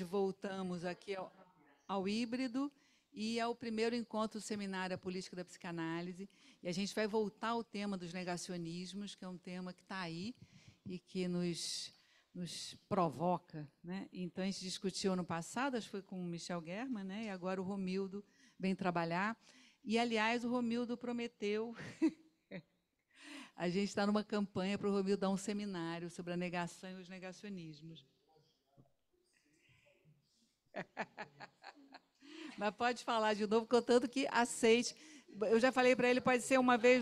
Voltamos aqui ao híbrido e ao primeiro encontro do Seminário A Política da Psicanálise. E a gente vai voltar ao tema dos negacionismos, que é um tema que está aí e que nos provoca, né? Então, a gente discutiu ano passado, acho que foi com o Michel German, né? E agora o Romildo vem trabalhar. E, aliás, o Romildo prometeu... A gente está numa campanha para o Romildo dar um seminário sobre a negação e os negacionismos. Mas pode falar de novo, contanto que aceite. Eu já falei para ele, pode ser uma vez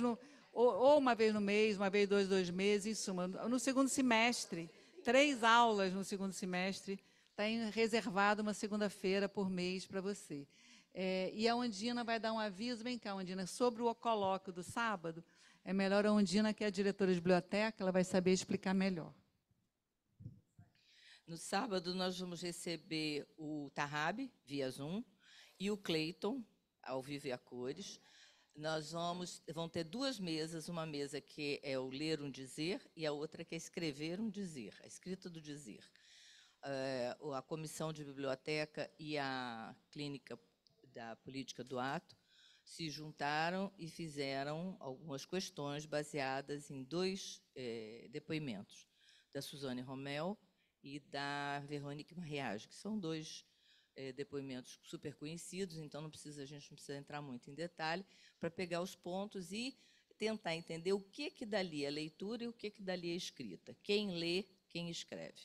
ou uma vez no mês, uma vez dois meses, em suma. No segundo semestre, 3 aulas no segundo semestre, está reservado uma segunda-feira por mês para você. E a Ondina vai dar um aviso, vem cá, Ondina, sobre o colóquio do sábado. É melhor a Ondina, que é a diretora de biblioteca, ela vai saber explicar melhor. No sábado, nós vamos receber o Tarrab, via Zoom, e o Cleiton, ao vivo e a cores. Vão ter 2 mesas, uma mesa que é o ler um dizer e a outra que é escrever um dizer, a escrita do dizer. A Comissão de Biblioteca e a Clínica da Política do Ato se juntaram e fizeram algumas questões baseadas em 2 depoimentos, da Suzane Romel e da Veronique Mariage, que são 2 depoimentos super conhecidos, então a gente não precisa entrar muito em detalhe, para pegar os pontos e tentar entender o que dali é leitura e o que dali é escrita, quem lê, quem escreve.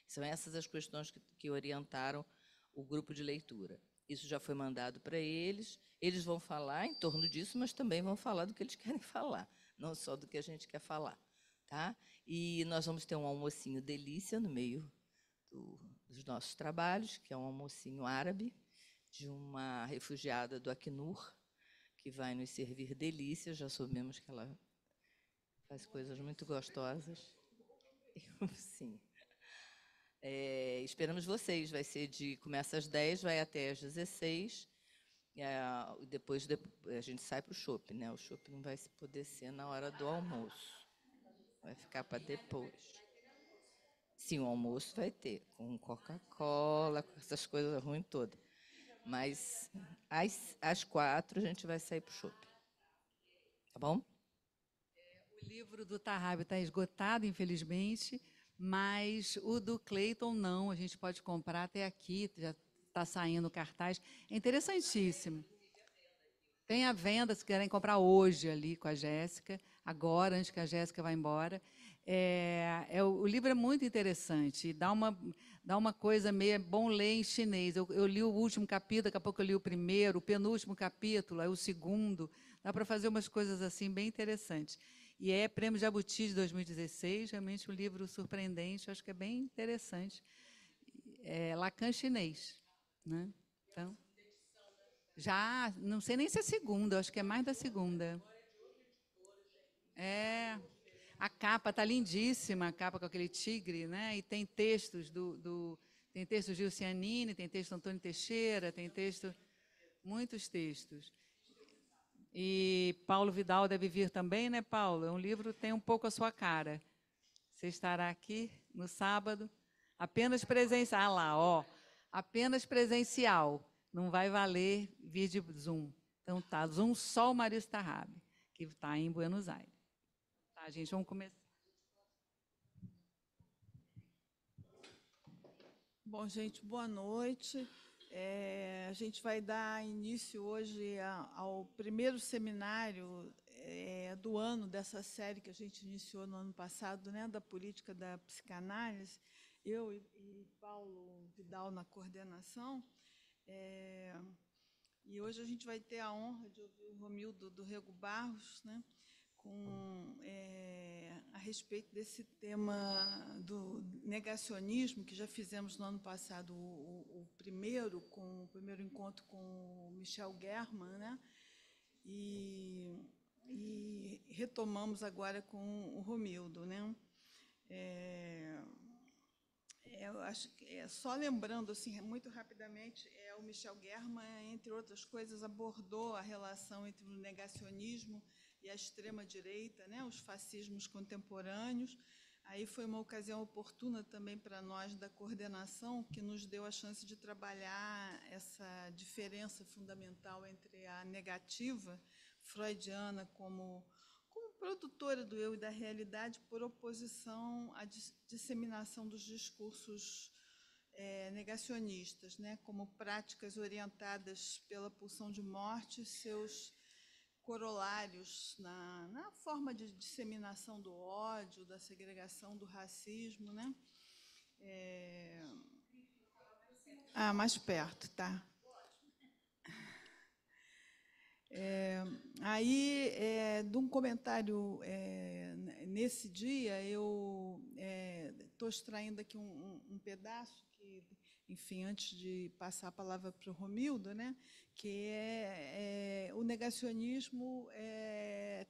São essas as questões que orientaram o grupo de leitura. Isso já foi mandado para eles, eles vão falar em torno disso, mas também vão falar do que eles querem falar, não só do que a gente quer falar. Tá? E nós vamos ter um almocinho delícia no meio dos nossos trabalhos, que é um almocinho árabe, de uma refugiada do Acnur, que vai nos servir delícias, já sabemos que ela faz coisas muito gostosas. Sim. Esperamos vocês, começa às 10, vai até às 16, depois a gente sai para o shopping, né? O shopping não vai poder ser na hora do almoço, vai ficar para depois. Sim, o almoço vai ter, com Coca-Cola, com essas coisas ruins todas. Mas às 4 a gente vai sair para o shopping. Tá bom? O livro do Tarrab está esgotado, infelizmente, mas o do Cleiton não. A gente pode comprar até aqui, já está saindo cartaz. É interessantíssimo. Tem a venda, se querem comprar hoje ali com a Jéssica, agora, antes que a Jéssica vá embora. O livro é muito interessante, dá uma coisa meio bom ler em chinês. Eu li o último capítulo, daqui a pouco eu li o primeiro, o penúltimo capítulo, aí o segundo. Dá para fazer umas coisas assim bem interessantes. E é Prêmio Jabuti de 2016, realmente um livro surpreendente, acho que é bem interessante. Lacan chinês, né? Então, já, não sei nem se é segunda, acho que é mais da segunda. A capa está lindíssima, a capa com aquele tigre, né? E tem textos tem textos de Lucianini, tem texto do Antônio Teixeira, tem muitos textos. E Paulo Vidal deve vir também, né, Paulo? É um livro que tem um pouco a sua cara. Você estará aqui no sábado, apenas presencial. Ah lá, ó, apenas presencial. Não vai valer vídeo Zoom. Então tá, Zoom só o Maurício Tarrab, que está em Buenos Aires. Tá, gente, vamos começar. Bom, gente, boa noite. A gente vai dar início hoje ao primeiro seminário do ano, dessa série que a gente iniciou no ano passado, né, da política da psicanálise, eu e Paulo Vidal na coordenação. E hoje a gente vai ter a honra de ouvir o Romildo do Rego Barros, né, a respeito desse tema do negacionismo, que já fizemos no ano passado o primeiro encontro com o Michel German, né, e retomamos agora com o Romildo, né. Eu acho que, só lembrando assim, muito rapidamente, o Michel German, entre outras coisas, abordou a relação entre o negacionismo e a extrema-direita, né, os fascismos contemporâneos, Aí foi uma ocasião oportuna também para nós da coordenação, que nos deu a chance de trabalhar essa diferença fundamental entre a negativa freudiana como produtora do eu e da realidade, por oposição à disseminação dos discursos negacionistas, né, como práticas orientadas pela pulsão de morte, seus corolários na forma de disseminação do ódio, da segregação, do racismo, né? Mais perto, tá? Aí, de um comentário nesse dia, eu estou extraindo aqui um pedaço que, enfim, antes de passar a palavra para o Romildo, né, que é o negacionismo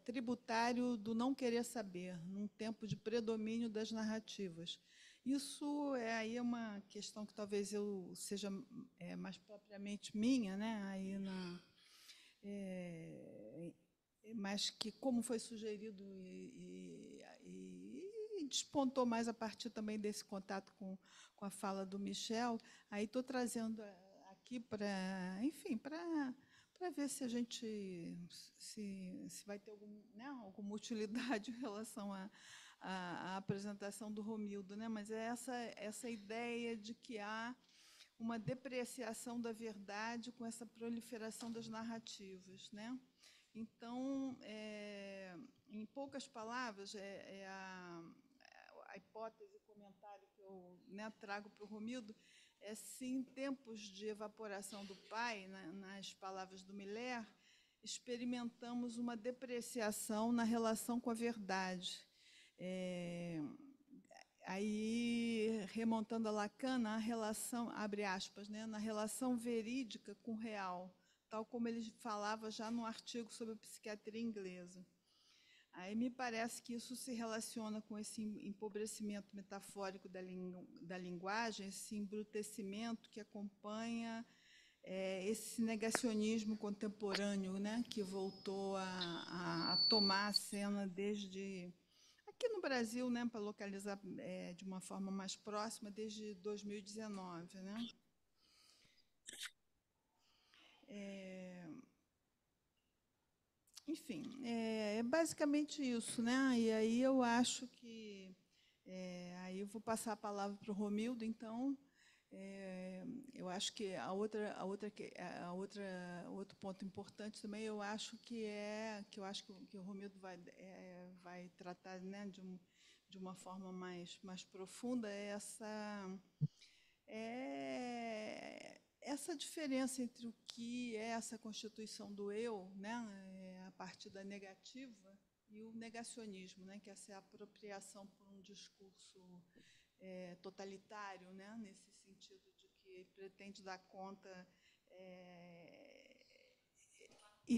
tributário do não querer saber, num tempo de predomínio das narrativas. Isso aí é uma questão que talvez eu seja mais propriamente minha, né, aí mas que, como foi sugerido e despontou mais a partir também desse contato com a fala do Michel, aí estou trazendo aqui para, enfim, para ver se a gente se vai ter alguma utilidade em relação à apresentação do Romildo, né? Mas é essa ideia de que há uma depreciação da verdade com essa proliferação das narrativas, né? Então, em poucas palavras, a hipótese, o comentário que eu trago para o Romildo é se em tempos de evaporação do pai, nas palavras do Miller, experimentamos uma depreciação na relação com a verdade. Aí, remontando a Lacan, a relação, abre aspas, né, na relação verídica com o real, tal como ele falava já no artigo sobre a psiquiatria inglesa. Aí me parece que isso se relaciona com esse empobrecimento metafórico da linguagem, esse embrutecimento que acompanha esse negacionismo contemporâneo, né, que voltou a tomar a cena desde... Aqui no Brasil, né, para localizar de uma forma mais próxima, desde 2019. Né? Enfim, é basicamente isso. Né? E aí eu acho que... aí eu vou passar a palavra para o Romildo, então... eu acho que outro ponto importante também, eu acho que o Romildo vai tratar, né, de uma forma mais profunda, essa diferença entre o que é essa constituição do eu, né, a partir da negativa, e o negacionismo, né, que é essa apropriação por um discurso totalitário, né, nesse sentido de que pretende dar conta e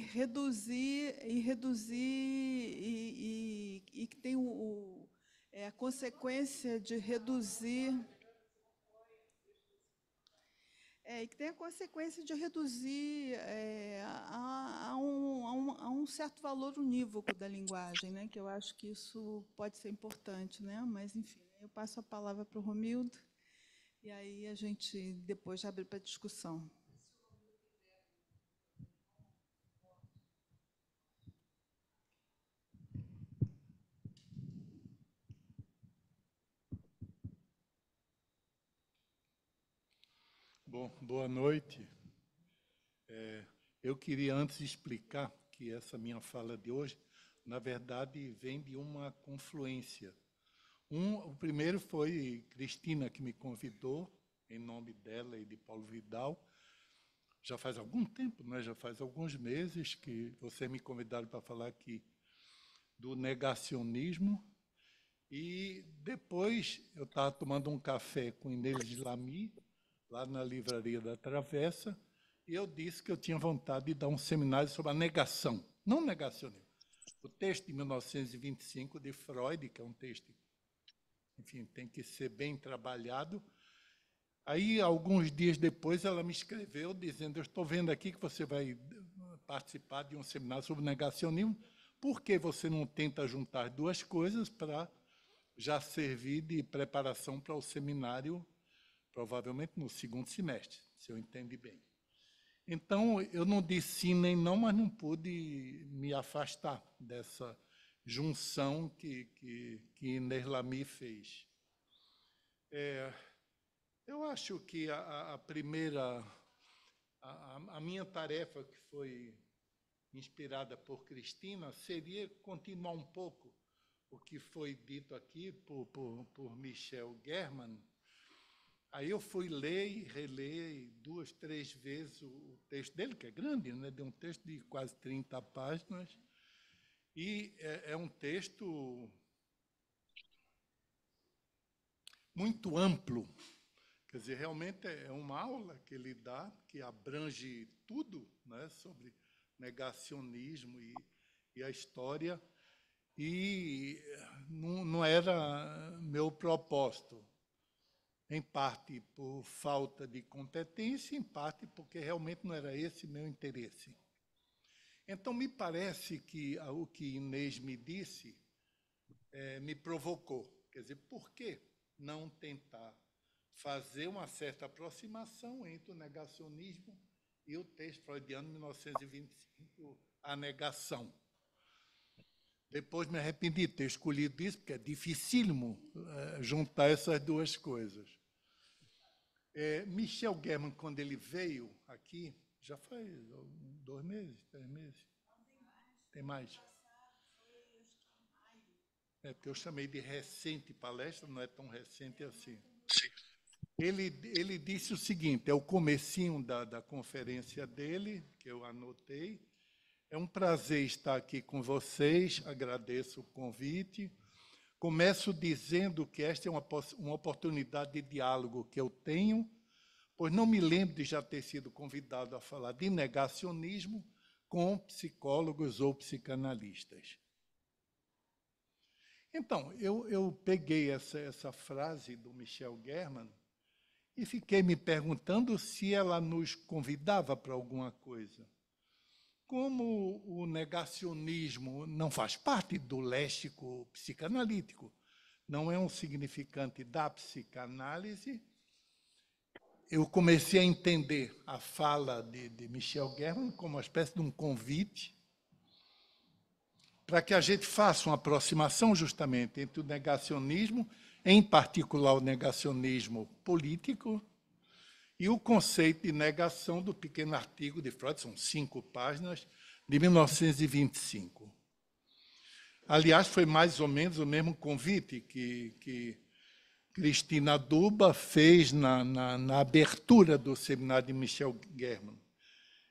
que tem a consequência de reduzir a um certo valor unívoco da linguagem, né, que eu acho que isso pode ser importante, né, mas enfim, eu passo a palavra para o Romildo e aí a gente depois abre para discussão. Bom, boa noite. Eu queria antes explicar que essa minha fala de hoje, na verdade, vem de uma confluência. O primeiro foi Cristina, que me convidou, em nome dela e de Paulo Vidal. Já faz algum tempo, né? Já faz alguns meses que vocês me convidaram para falar aqui do negacionismo. E depois eu estava tomando um café com Inês Lamy, lá na Livraria da Travessa, e eu disse que eu tinha vontade de dar um seminário sobre a negação, não negacionismo. O texto de 1925 de Freud, que é um texto, enfim, tem que ser bem trabalhado. Aí, alguns dias depois, ela me escreveu dizendo: eu estou vendo aqui que você vai participar de um seminário sobre negacionismo, por que você não tenta juntar duas coisas para já servir de preparação para o seminário, provavelmente no segundo semestre, se eu entendi bem. Então, eu não disse sim nem não, mas não pude me afastar dessa junção que Inês Lamy fez. Eu acho que a minha tarefa, que foi inspirada por Cristina, seria continuar um pouco o que foi dito aqui por Michel German. Aí eu fui ler e reler 2, 3 vezes o texto dele, que é grande, né? De um texto de quase 30 páginas, e é um texto muito amplo. Quer dizer, realmente é uma aula que ele dá, que abrange tudo, né, sobre negacionismo e a história, e não era meu propósito, em parte por falta de competência, em parte porque realmente não era esse meu interesse. Então, me parece que o que Inês me disse me provocou. Quer dizer, por que não tentar fazer uma certa aproximação entre o negacionismo e o texto freudiano de 1925, A Negação? Depois me arrependi de ter escolhido isso, porque é dificílimo juntar essas duas coisas. Michel German, quando ele veio aqui, já faz 2 meses, 3 meses? Tem mais? Porque eu chamei de recente palestra, não é tão recente assim. Ele disse o seguinte, é o comecinho da conferência dele, que eu anotei. É um prazer estar aqui com vocês, agradeço o convite. Começo dizendo que esta é uma oportunidade de diálogo que eu tenho, pois não me lembro de já ter sido convidado a falar de negacionismo com psicólogos ou psicanalistas. Então, eu peguei essa frase do Michel German e fiquei me perguntando se ela nos convidava para alguma coisa. Como o negacionismo não faz parte do léxico psicanalítico, não é um significante da psicanálise, eu comecei a entender a fala de Michel German como uma espécie de um convite para que a gente faça uma aproximação justamente entre o negacionismo, em particular o negacionismo político, e o conceito de negação do pequeno artigo de Freud, são 5 páginas, de 1925. Aliás, foi mais ou menos o mesmo convite que Cristina Duba fez na abertura do seminário de Michel German.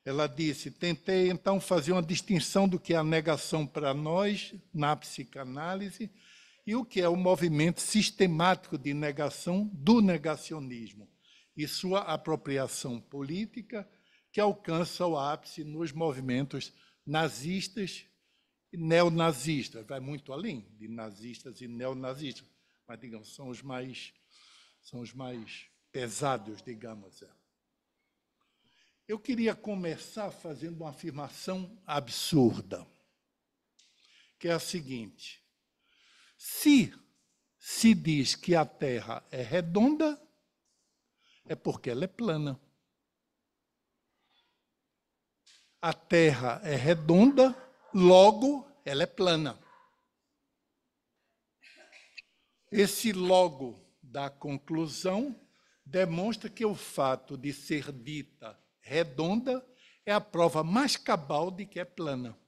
Ela disse, tentei, então, fazer uma distinção do que é a negação para nós, na psicanálise, e o que é o movimento sistemático de negação do negacionismo e sua apropriação política, que alcança o ápice nos movimentos nazistas e neonazistas. Vai muito além de nazistas e neonazistas, mas, digamos, são os mais pesados, digamos. Eu queria começar fazendo uma afirmação absurda, que é a seguinte: se se diz que a Terra é redonda, é porque ela é plana. A Terra é redonda, logo ela é plana. Esse logo da conclusão demonstra que o fato de ser dita redonda é a prova mais cabal de que é plana.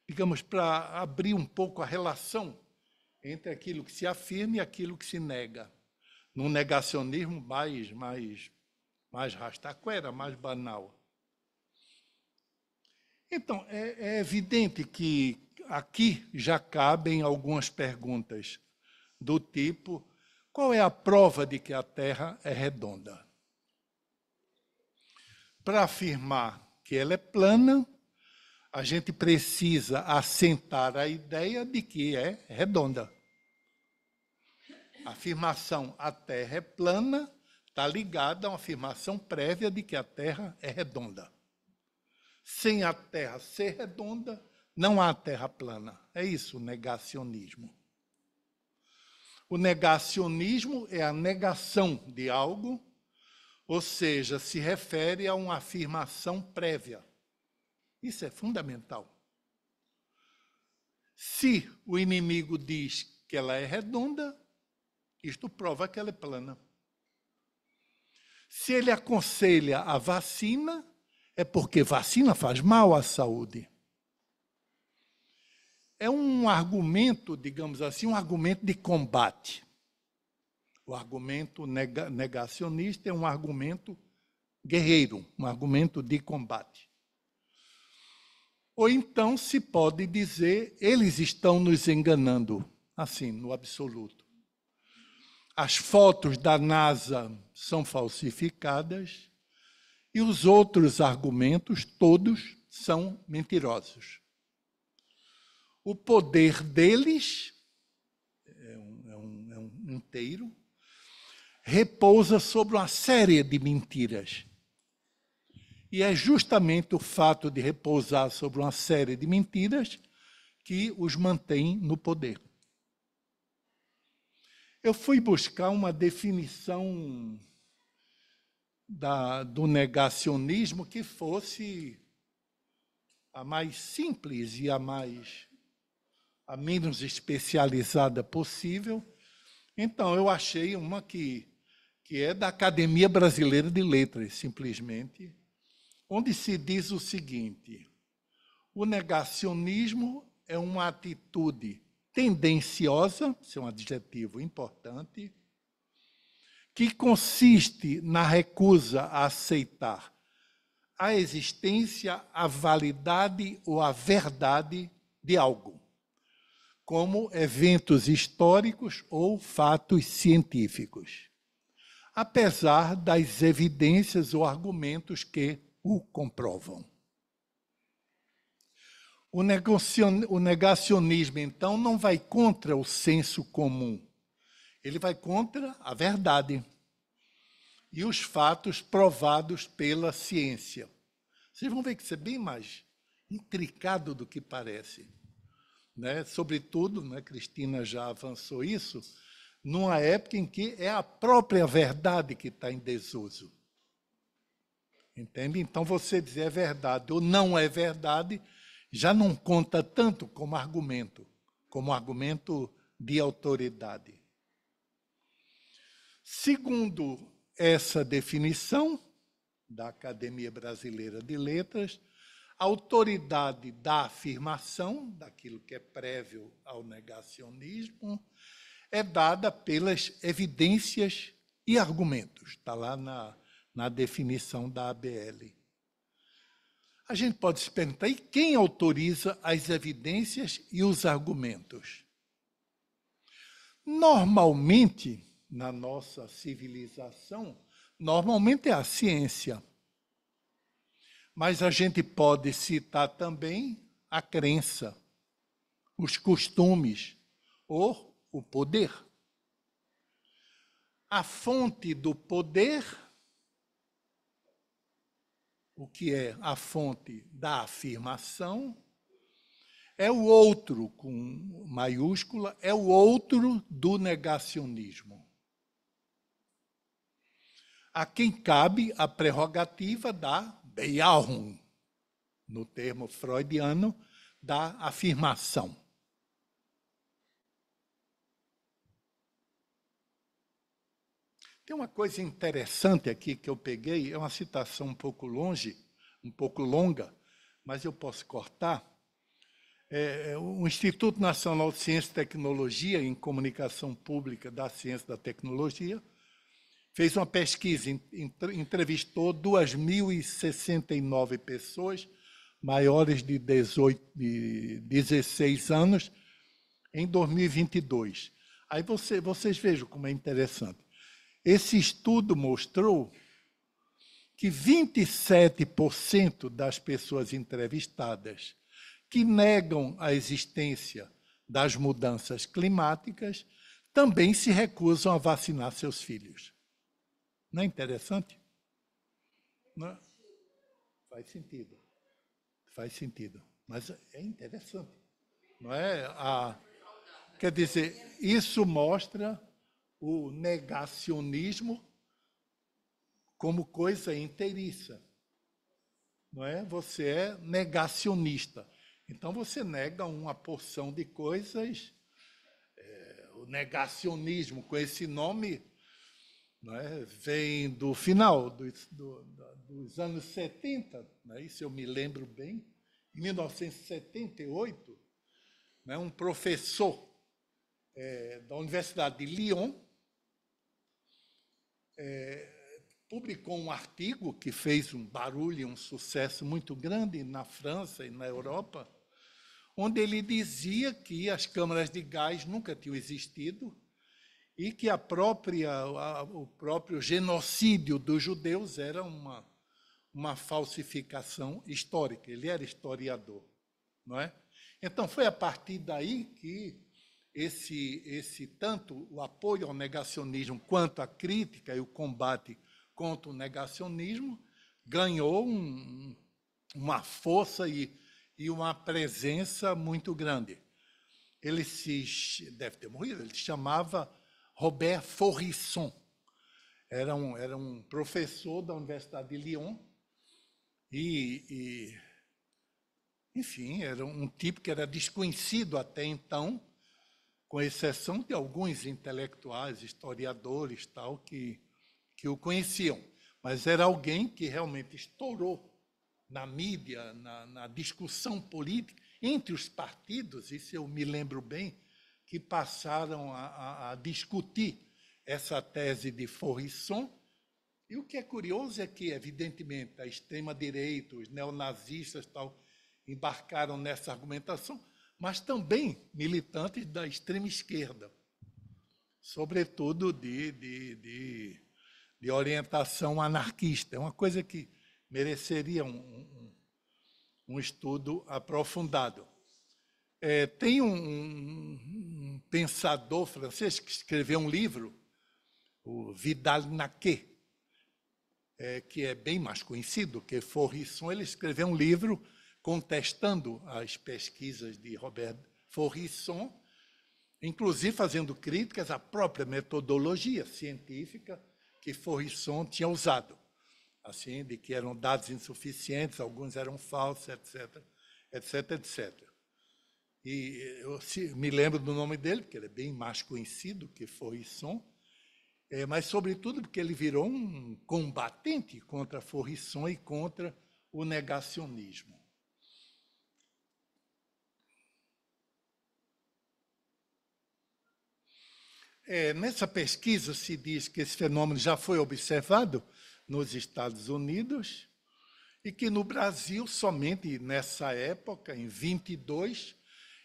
Digamos, para abrir um pouco a relação entre aquilo que se afirma e aquilo que se nega, num negacionismo mais rastaquera, mais banal. Então, é evidente que aqui já cabem algumas perguntas do tipo: qual é a prova de que a Terra é redonda? Para afirmar que ela é plana, a gente precisa assentar a ideia de que é redonda. A afirmação a Terra é plana está ligada a uma afirmação prévia de que a Terra é redonda. Sem a Terra ser redonda, não há Terra plana. É isso o negacionismo. O negacionismo é a negação de algo, ou seja, se refere a uma afirmação prévia. Isso é fundamental. Se o inimigo diz que ela é redonda, isto prova que ela é plana. Se ele aconselha a vacina, é porque vacina faz mal à saúde. É um argumento, digamos assim, um argumento de combate. O argumento negacionista é um argumento guerreiro, um argumento de combate. Ou então se pode dizer, eles estão nos enganando, assim, no absoluto. As fotos da NASA são falsificadas e os outros argumentos, todos, são mentirosos. O poder deles, é um inteiro, repousa sobre uma série de mentiras. E é justamente o fato de repousar sobre uma série de mentiras que os mantém no poder. Eu fui buscar uma definição do negacionismo que fosse a mais simples e a menos especializada possível. Então, eu achei uma que é da Academia Brasileira de Letras, simplesmente, onde se diz o seguinte: o negacionismo é uma atitude tendenciosa, isso é um adjetivo importante, que consiste na recusa a aceitar a existência, a validade ou a verdade de algo, como eventos históricos ou fatos científicos, apesar das evidências ou argumentos que o comprovam. O negacionismo, então, não vai contra o senso comum. Ele vai contra a verdade e os fatos provados pela ciência. Vocês vão ver que isso é bem mais intricado do que parece. Né? Sobretudo, né, Cristina já avançou isso, numa época em que é a própria verdade que está em desuso. Entende? Então, você dizer é verdade ou não é verdade já não conta tanto como argumento de autoridade. Segundo essa definição da Academia Brasileira de Letras, a autoridade da afirmação, daquilo que é prévio ao negacionismo, é dada pelas evidências e argumentos. Está lá na definição da ABL. A gente pode se perguntar, e quem autoriza as evidências e os argumentos? Normalmente, na nossa civilização, normalmente é a ciência. Mas a gente pode citar também a crença, os costumes ou o poder. A fonte do poder, o que é a fonte da afirmação, é o outro, com maiúscula, é o outro do negacionismo. A quem cabe a prerrogativa da Bejahung, no termo freudiano, da afirmação. Tem uma coisa interessante aqui que eu peguei, é uma citação um pouco longa, mas eu posso cortar. O Instituto Nacional de Ciência e Tecnologia em Comunicação Pública da Ciência e da Tecnologia fez uma pesquisa, entrevistou 2.069 pessoas maiores de 16 anos em 2022. Aí vocês vejam como é interessante. Esse estudo mostrou que 27% das pessoas entrevistadas que negam a existência das mudanças climáticas também se recusam a vacinar seus filhos. Não é interessante? Não é? Faz sentido, mas é interessante. Não é? Quer dizer, isso mostra o negacionismo como coisa inteiriça. Não é? Você é negacionista. Então, você nega uma porção de coisas. O negacionismo, com esse nome, não é? Vem do final dos anos 70, né? Isso eu me lembro bem. Em 1978, né? Um professor da Universidade de Lyon publicou um artigo que fez um barulho, um sucesso muito grande na França e na Europa, onde ele dizia que as câmaras de gás nunca tinham existido e que o próprio genocídio dos judeus era uma falsificação histórica. Ele era historiador, não é? Então, foi a partir daí que tanto o apoio ao negacionismo quanto a crítica e o combate contra o negacionismo ganhou uma força e uma presença muito grande. Ele deve ter morrido, ele se chamava Robert Faurisson. Era um professor da Universidade de Lyon enfim, era um tipo que era desconhecido até então, com exceção de alguns intelectuais, historiadores, tal, que o conheciam. Mas era alguém que realmente estourou na mídia, na discussão política, entre os partidos, isso eu me lembro bem, que passaram a discutir essa tese de Faurisson. E o que é curioso é que, evidentemente, a extrema-direita, os neonazistas tal, embarcaram nessa argumentação, mas também militantes da extrema-esquerda, sobretudo de orientação anarquista. É uma coisa que mereceria um estudo aprofundado. Tem um pensador francês que escreveu um livro, o Vidal-Naquet, que é bem mais conhecido que Faurisson. Ele escreveu um livro contestando as pesquisas de Robert Faurisson, inclusive fazendo críticas à própria metodologia científica que Faurisson tinha usado, assim, de que eram dados insuficientes, alguns eram falsos, etc., etc., etc. E eu me lembro do nome dele, porque ele é bem mais conhecido que Faurisson, mas, sobretudo, porque ele virou um combatente contra Faurisson e contra o negacionismo. Nessa pesquisa se diz que esse fenômeno já foi observado nos Estados Unidos e que no Brasil, somente nessa época, em 22,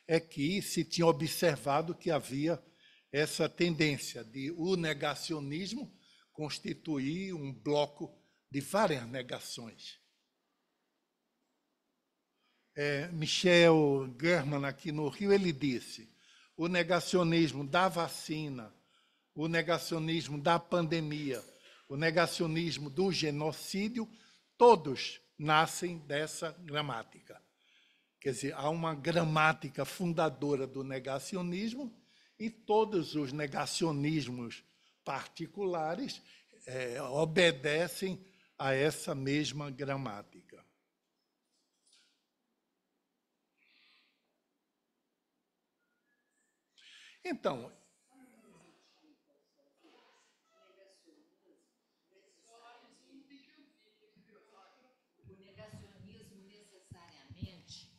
é que se tinha observado que havia essa tendência de o negacionismo constituir um bloco de várias negações. Michel German, aqui no Rio, ele disse: o negacionismo da vacina, o negacionismo da pandemia, o negacionismo do genocídio, todos nascem dessa gramática. Quer dizer, há uma gramática fundadora do negacionismo e todos os negacionismos particulares obedecem a essa mesma gramática. Então, o negacionismo necessariamente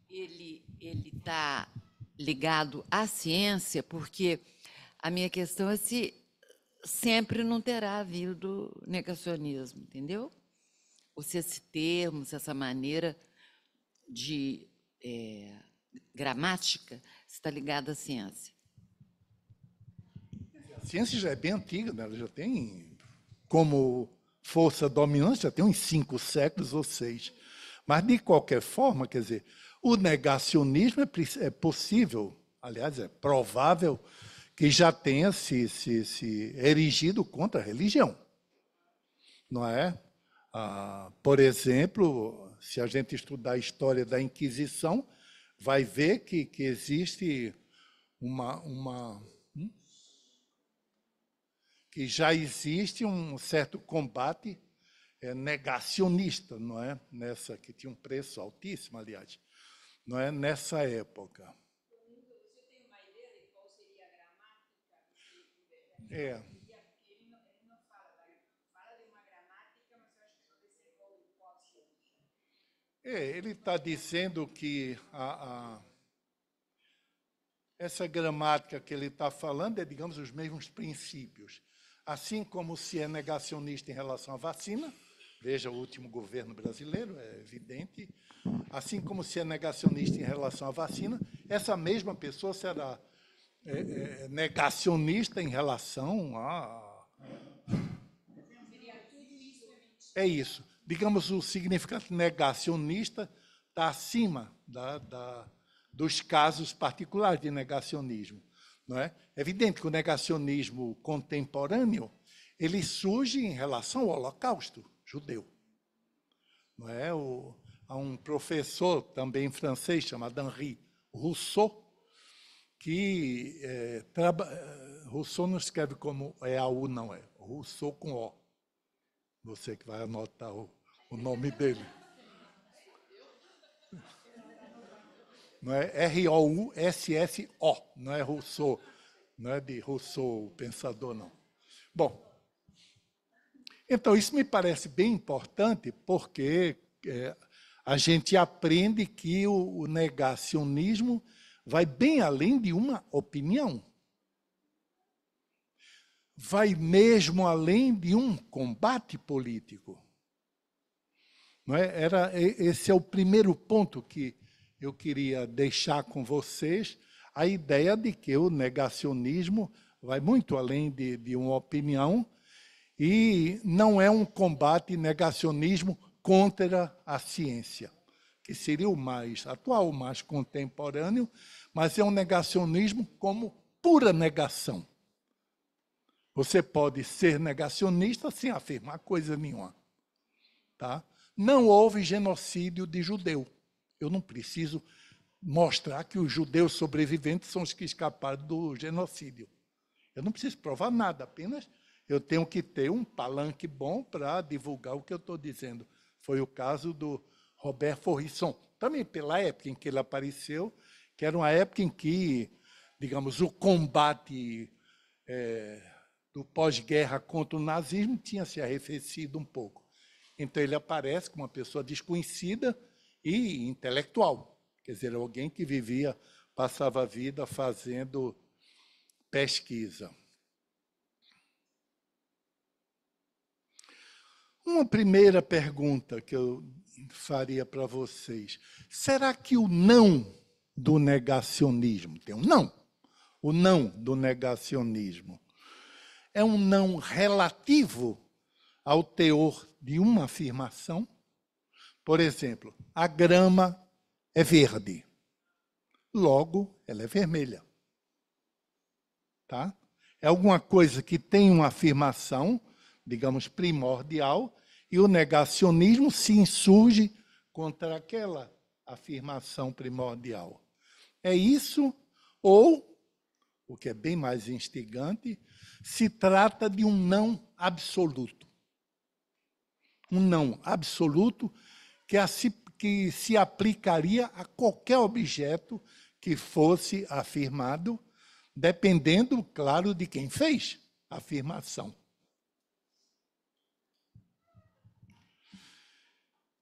ele está ligado à ciência, porque a minha questão é se sempre não terá havido negacionismo, entendeu? Ou se esse termo, se essa maneira de gramática está ligada à ciência. A ciência já é bem antiga, né? Ela já tem, como força dominante, já tem uns 5 séculos ou 6. Mas, de qualquer forma, quer dizer, o negacionismo é possível, aliás, é provável que já tenha se erigido contra a religião. Não é? Por exemplo, se a gente estudar a história da Inquisição, vai ver que existe que já existe um certo combate negacionista, não é? Nessa que tinha um preço altíssimo, aliás, não é? Nessa época. Você tem uma ideia de qual seria a gramática? Ele não fala de uma gramática, mas eu acho que talvez seja igual ao Coxon. Ele está dizendo que essa gramática que ele está falando é, digamos, os mesmos princípios. Assim como se é negacionista em relação à vacina, veja o último governo brasileiro, é evidente, assim como se é negacionista em relação à vacina, essa mesma pessoa será negacionista em relação a... É isso. Digamos, o significado negacionista está acima dos casos particulares de negacionismo. Não é? É evidente que o negacionismo contemporâneo ele surge em relação ao Holocausto judeu. Não é? Há um professor também francês chamado Henri Rousseau, que Rousseau não escreve como AU, não é. Rousseau com O. Você que vai anotar o nome dele. Não é R-O-U-S-S-O, não é Rousseau, não é de Rousseau, o pensador, não. Bom, então isso me parece bem importante porque a gente aprende que o negacionismo vai bem além de uma opinião. Vai mesmo além de um combate político. Não é? Esse é o primeiro ponto que eu queria deixar com vocês, a ideia de que o negacionismo vai muito além de uma opinião e não é um combate negacionismo contra a ciência, que seria o mais atual, o mais contemporâneo, mas é um negacionismo como pura negação. Você pode ser negacionista sem afirmar coisa nenhuma. Tá? Não houve genocídio de judeu. Eu não preciso mostrar que os judeus sobreviventes são os que escaparam do genocídio. Eu não preciso provar nada, apenas eu tenho que ter um palanque bom para divulgar o que eu estou dizendo. Foi o caso do Robert Faurisson, também pela época em que ele apareceu, que era uma época em que, digamos, o combate do pós-guerra contra o nazismo tinha se arrefecido um pouco. Então, ele aparece como uma pessoa desconhecida e intelectual, quer dizer, alguém que passava a vida fazendo pesquisa. Uma primeira pergunta que eu faria para vocês. Será que o não do negacionismo, tem um não, o não do negacionismo, é um não relativo ao teor de uma afirmação? Por exemplo, a grama é verde, logo ela é vermelha. Tá? É alguma coisa que tem uma afirmação, digamos, primordial, e o negacionismo se insurge contra aquela afirmação primordial. É isso, ou, o que é bem mais instigante, se trata de um não absoluto. Um não absoluto que se aplicaria a qualquer objeto que fosse afirmado, dependendo, claro, de quem fez a afirmação.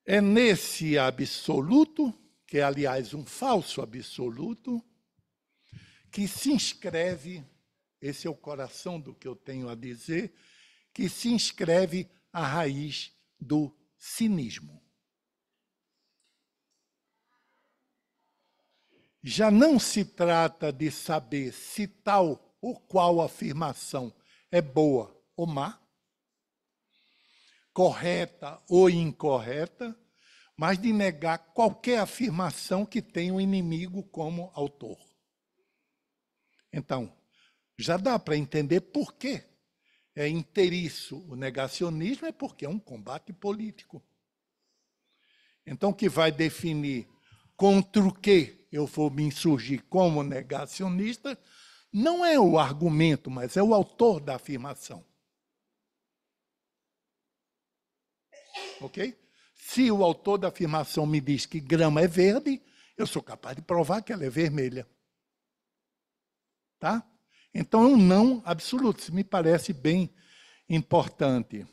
É nesse absoluto, que é, aliás, um falso absoluto, que se inscreve, esse é o coração do que eu tenho a dizer, que se inscreve a raiz do cinismo. Já não se trata de saber se tal ou qual afirmação é boa ou má, correta ou incorreta, mas de negar qualquer afirmação que tenha um inimigo como autor. Então, já dá para entender por que é inteiriço o negacionismo, é porque é um combate político. Então, o que vai definir contra o que eu vou me insurgir como negacionista, não é o argumento, mas é o autor da afirmação. Ok? Se o autor da afirmação me diz que grama é verde, eu sou capaz de provar que ela é vermelha. Tá? Então, é um não absoluto. Isso me parece bem importante.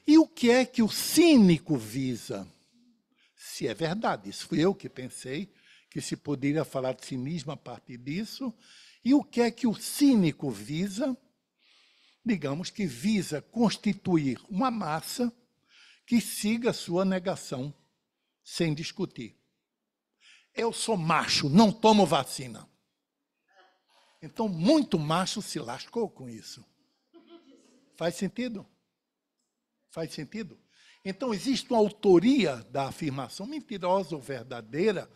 E o que é que o cínico visa? Se é verdade, isso fui eu que pensei, que se poderia falar de cinismo a partir disso. E o que é que o cínico visa? Digamos que visa constituir uma massa que siga a sua negação, sem discutir. Eu sou macho, não tomo vacina. Então, muito macho se lascou com isso. Faz sentido? Faz sentido? Então, existe uma autoria da afirmação, mentirosa ou verdadeira,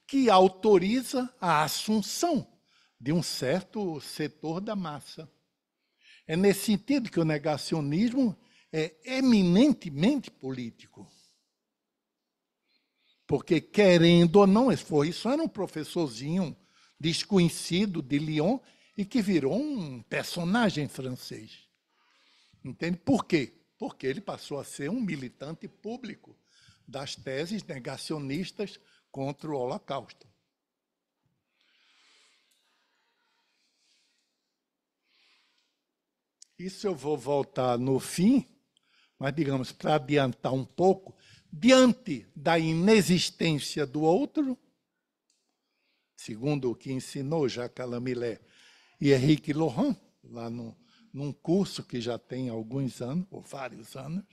que autoriza a assunção de um certo setor da massa. É nesse sentido que o negacionismo é eminentemente político. Porque, querendo ou não, isso era um professorzinho desconhecido de Lyon e que virou um personagem francês. Entende? Por quê? Porque ele passou a ser um militante público das teses negacionistas contra o Holocausto. Isso eu vou voltar no fim, mas, digamos, para adiantar um pouco, diante da inexistência do outro, segundo o que ensinou Jacques Lamillet e Henrique Laurent, lá num curso que já tem alguns anos, ou vários anos,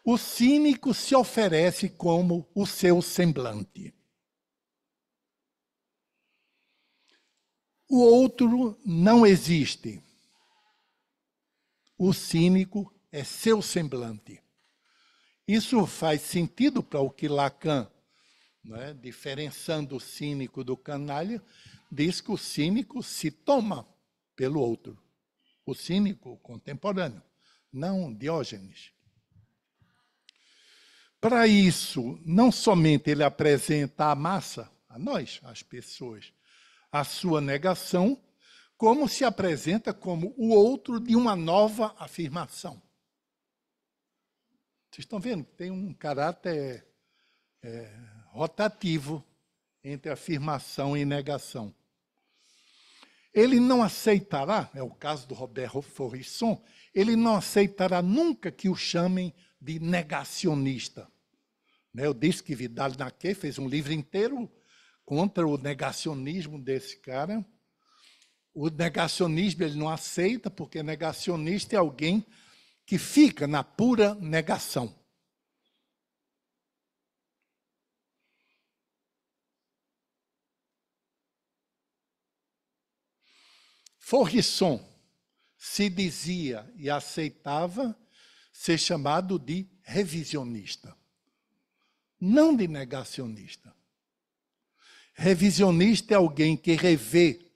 o cínico se oferece como o seu semblante. O outro não existe. O cínico é seu semblante. Isso faz sentido para o que Lacan, né, diferenciando o cínico do canalha, diz que o cínico se toma pelo outro. O cínico contemporâneo, não Diógenes. Para isso, não somente ele apresenta à massa, a nós, as pessoas, a sua negação, como se apresenta como o outro de uma nova afirmação. Vocês estão vendo que tem um caráter rotativo entre afirmação e negação. Ele não aceitará, é o caso do Robert Faurisson, ele não aceitará nunca que o chamem de negacionista. Eu disse que Vidal-Naquet fez um livro inteiro contra o negacionismo desse cara. O negacionismo ele não aceita, porque negacionista é alguém que fica na pura negação. Faurisson se dizia e aceitava ser chamado de revisionista, não de negacionista. Revisionista é alguém que revê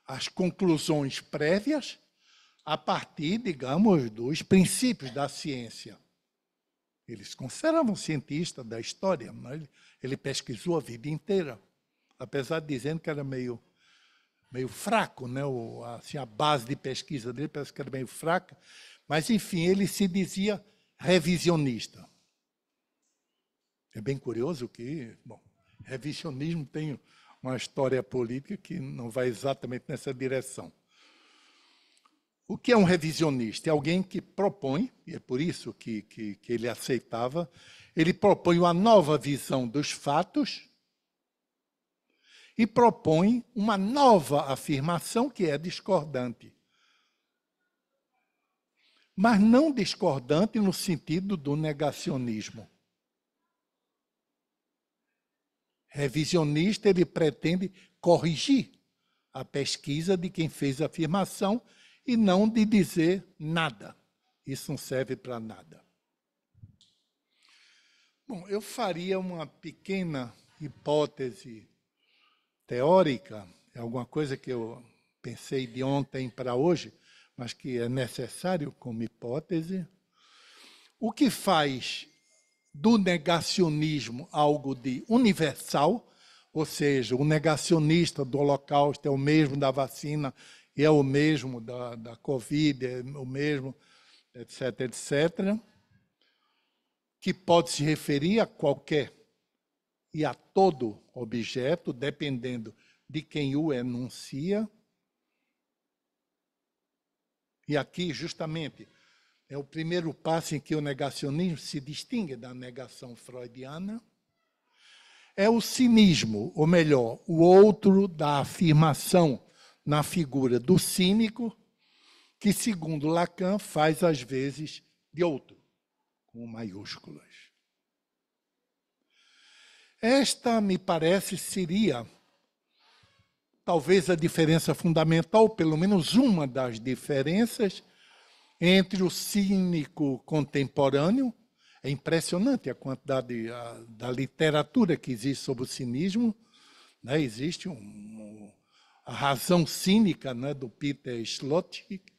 as conclusões prévias a partir, digamos, dos princípios da ciência. Ele se considerava um cientista da história, mas ele pesquisou a vida inteira, apesar de dizendo que era meio fraco, né? Assim, a base de pesquisa dele parece que era meio fraca, mas, enfim, ele se dizia revisionista. É bem curioso que, revisionismo tem uma história política que não vai exatamente nessa direção. O que é um revisionista? É alguém que propõe, e é por isso que ele aceitava, ele propõe uma nova visão dos fatos e propõe uma nova afirmação que é discordante. Mas não discordante no sentido do negacionismo. Revisionista, ele pretende corrigir a pesquisa de quem fez a afirmação e não de dizer nada. Isso não serve para nada. Bom, eu faria uma pequena hipótese teórica, é alguma coisa que eu pensei de ontem para hoje, mas que é necessário como hipótese. O que faz do negacionismo algo de universal, Ou seja, o negacionista do Holocausto é o mesmo da vacina, é o mesmo da Covid, é o mesmo, etc., etc., que pode se referir a qualquer e a todo objeto, dependendo de quem o enuncia. E aqui, justamente, é o primeiro passo em que o negacionismo se distingue da negação freudiana. É o cinismo, ou melhor, o outro da afirmação na figura do cínico, que, segundo Lacan, faz às vezes de outro, com maiúsculas. Esta, me parece, seria talvez a diferença fundamental, pelo menos uma das diferenças, entre o cínico contemporâneo. É impressionante a quantidade da literatura que existe sobre o cinismo. Né? Existe a razão cínica, né, do Peter Slotnick,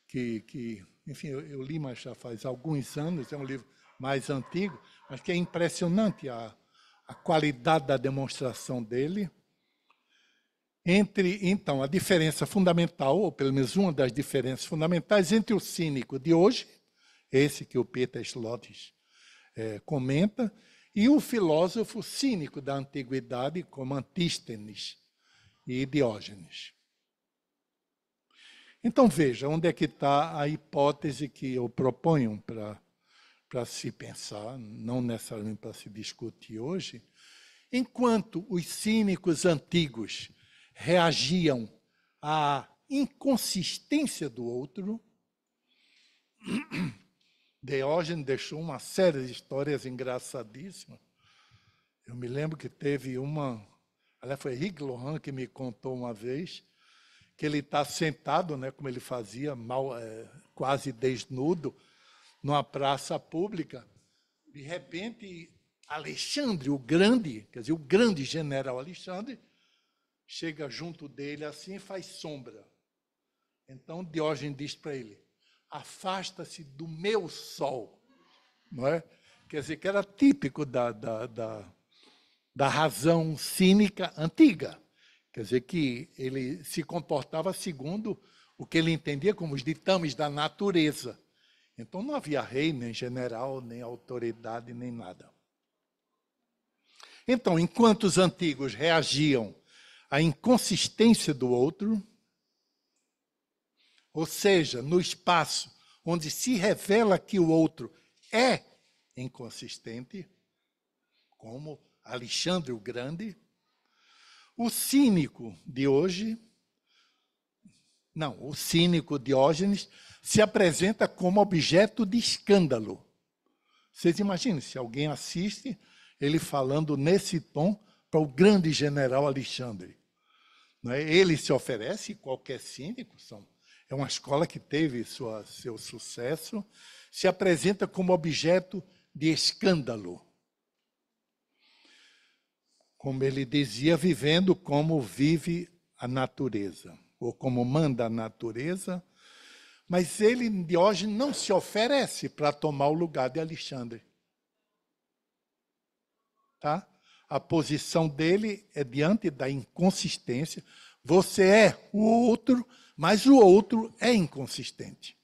que enfim, eu li, mas já faz alguns anos, é um livro mais antigo, mas que é impressionante a qualidade da demonstração dele. Então, a diferença fundamental, ou pelo menos uma das diferenças fundamentais, entre o cínico de hoje, esse que o Peter Slotnick comenta, e o filósofo cínico da antiguidade, como Antístenes e Diógenes. Então, veja, onde é que está a hipótese que eu proponho para se pensar, não necessariamente para se discutir hoje. Enquanto os cínicos antigos reagiam à inconsistência do outro, Diógenes deixou uma série de histórias engraçadíssimas. Eu me lembro que teve uma... Aliás, foi Rick Lohan que me contou uma vez que ele está sentado, né, como ele fazia, quase desnudo, numa praça pública. De repente, Alexandre, o grande, quer dizer, o grande general Alexandre, chega junto dele assim e faz sombra. Então, Diógenes diz para ele, afasta-se do meu sol. Não é? Quer dizer, que era típico da razão cínica antiga. Quer dizer, que ele se comportava segundo o que ele entendia como os ditames da natureza. Então, não havia rei, nem general, nem autoridade, nem nada. Então, enquanto os antigos reagiam à inconsistência do outro, ou seja, no espaço onde se revela que o outro é inconsistente, como Alexandre o Grande, o cínico de hoje, o cínico Diógenes se apresenta como objeto de escândalo. Vocês imaginem, se alguém assiste ele falando nesse tom para o grande general Alexandre. Não é? Ele se oferece, qualquer cínico, é uma escola que teve seu sucesso, se apresenta como objeto de escândalo. Como ele dizia, vivendo como vive a natureza, ou como manda a natureza, mas ele, Diógenes, não se oferece para tomar o lugar de Alexandre. Tá? A posição dele é diante da inconsistência. Você é o outro, mas o outro é inconsistente.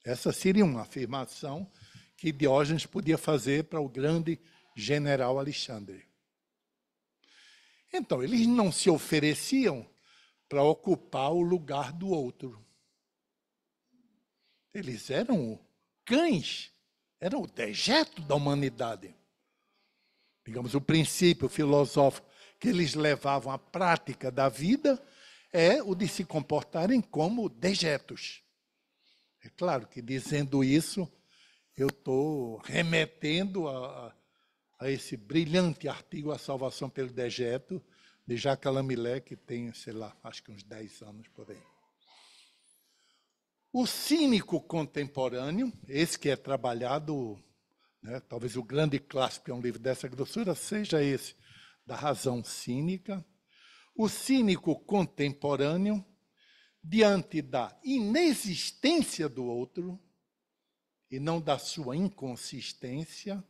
Essa seria uma afirmação que Diógenes podia fazer para o grande general Alexandre. Então, eles não se ofereciam para ocupar o lugar do outro. Eles eram cães, eram o dejeto da humanidade. Digamos, o princípio filosófico que eles levavam à prática da vida é o de se comportarem como dejetos. É claro que, dizendo isso, eu estou remetendo a esse brilhante artigo A Salvação pelo Dejeto, de Jacques Lamillet, que tem, sei lá, acho que uns 10 anos por aí. O cínico contemporâneo, esse que é trabalhado, né, talvez o grande clássico, é um livro dessa grossura, seja esse, da razão cínica. O cínico contemporâneo, diante da inexistência do outro, e não da sua inconsistência,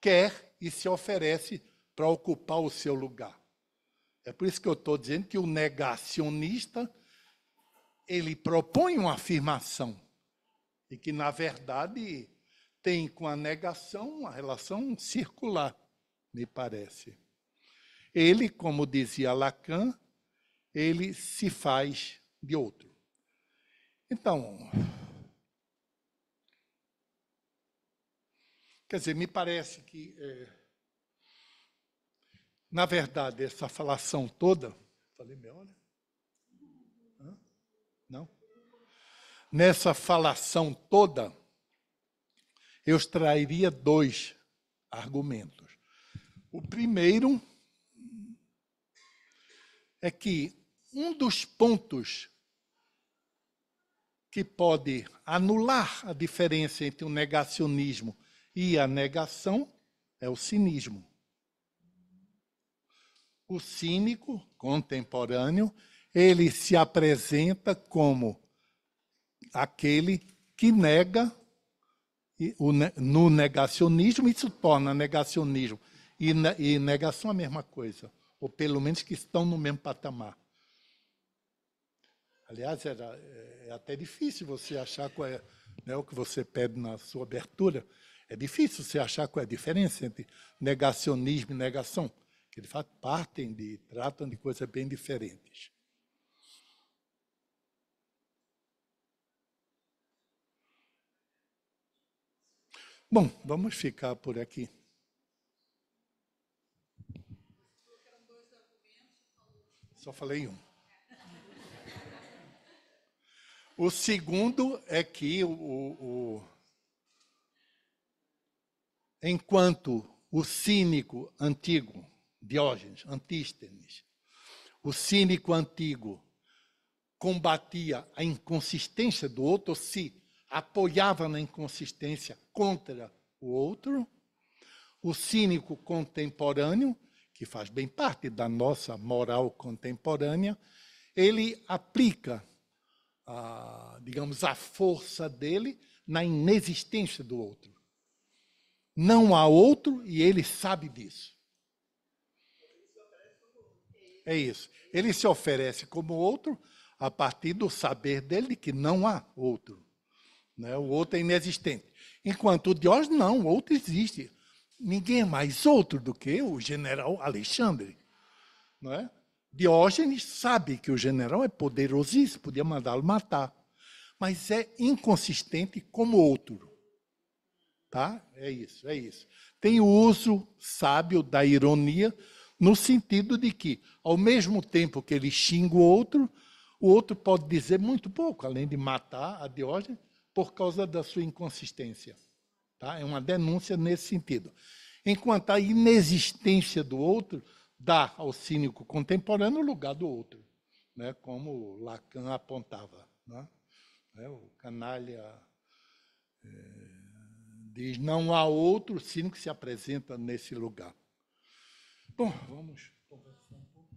quer e se oferece para ocupar o seu lugar. É por isso que eu estou dizendo que o negacionista, ele propõe uma afirmação, e que, na verdade, tem com a negação uma relação circular, me parece. Ele, como dizia Lacan, ele se faz de outro. Então, quer dizer, me parece que, na verdade, essa falação toda... Falei melhor, né? Não? Nessa falação toda, eu extrairia 2 argumentos. O primeiro é que um dos pontos que pode anular a diferença entre o negacionismo e a negação é o cinismo. O cínico contemporâneo, ele se apresenta como aquele que nega, no negacionismo, isso torna negacionismo e negação a mesma coisa, ou pelo menos que estão no mesmo patamar. Aliás, é até difícil você achar qual é, né, o que você pede na sua abertura. É difícil você achar qual é a diferença entre negacionismo e negação, que de fato tratam de coisas bem diferentes. Bom, vamos ficar por aqui. Só falei um. O segundo é que, enquanto o cínico antigo, Diógenes, Antístenes, o cínico antigo combatia a inconsistência do outro, se apoiava na inconsistência contra o outro, o cínico contemporâneo, que faz bem parte da nossa moral contemporânea, ele aplica, digamos, a força dele na inexistência do outro. Não há outro e ele sabe disso. É isso. Ele se oferece como outro a partir do saber dele de que não há outro. Né? O outro é inexistente. Enquanto o Diógenes, não, o outro existe. Ninguém é mais outro do que o general Alexandre. Não é? Diógenes sabe que o general é poderosíssimo, podia mandá-lo matar, mas é inconsistente como outro. Tá? É isso, é isso. Tem o uso sábio da ironia, no sentido de que, ao mesmo tempo que ele xinga o outro pode dizer muito pouco, além de matar a Diógenes, por causa da sua inconsistência. Tá? É uma denúncia nesse sentido. Enquanto a inexistência do outro dá ao cínico contemporâneo o lugar do outro, né? Como Lacan apontava. Né? O canalha diz, não há outro, o cínico se apresenta nesse lugar. Bom, vamos conversar um pouco.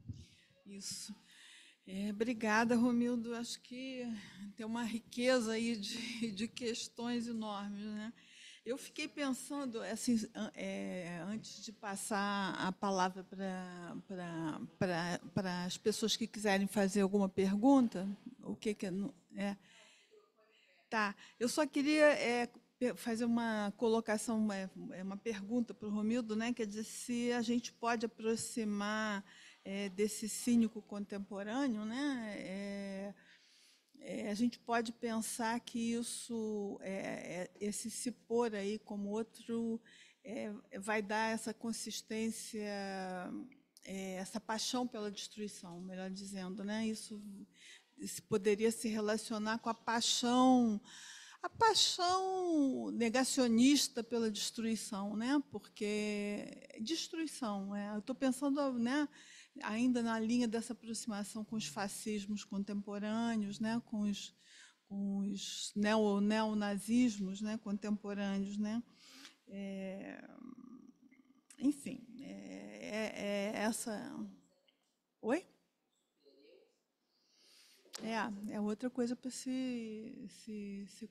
Isso. Obrigada, Romildo. Acho que tem uma riqueza aí de questões enormes, né? Eu fiquei pensando, assim, antes de passar a palavra para as pessoas que quiserem fazer alguma pergunta, o que é? Tá. Eu só queria fazer uma colocação, uma pergunta para o Romildo, né? Quer dizer, se a gente pode aproximar desse cínico contemporâneo, né? A gente pode pensar que isso, esse se pôr aí como outro, vai dar essa consistência, essa paixão pela destruição, melhor dizendo, né? Isso poderia se relacionar com a paixão negacionista pela destruição, né? Porque destruição, eu estou pensando, né? Ainda na linha dessa aproximação com os fascismos contemporâneos, né, com os neonazismos, né, contemporâneos, né, enfim, essa. Oi? É outra coisa para se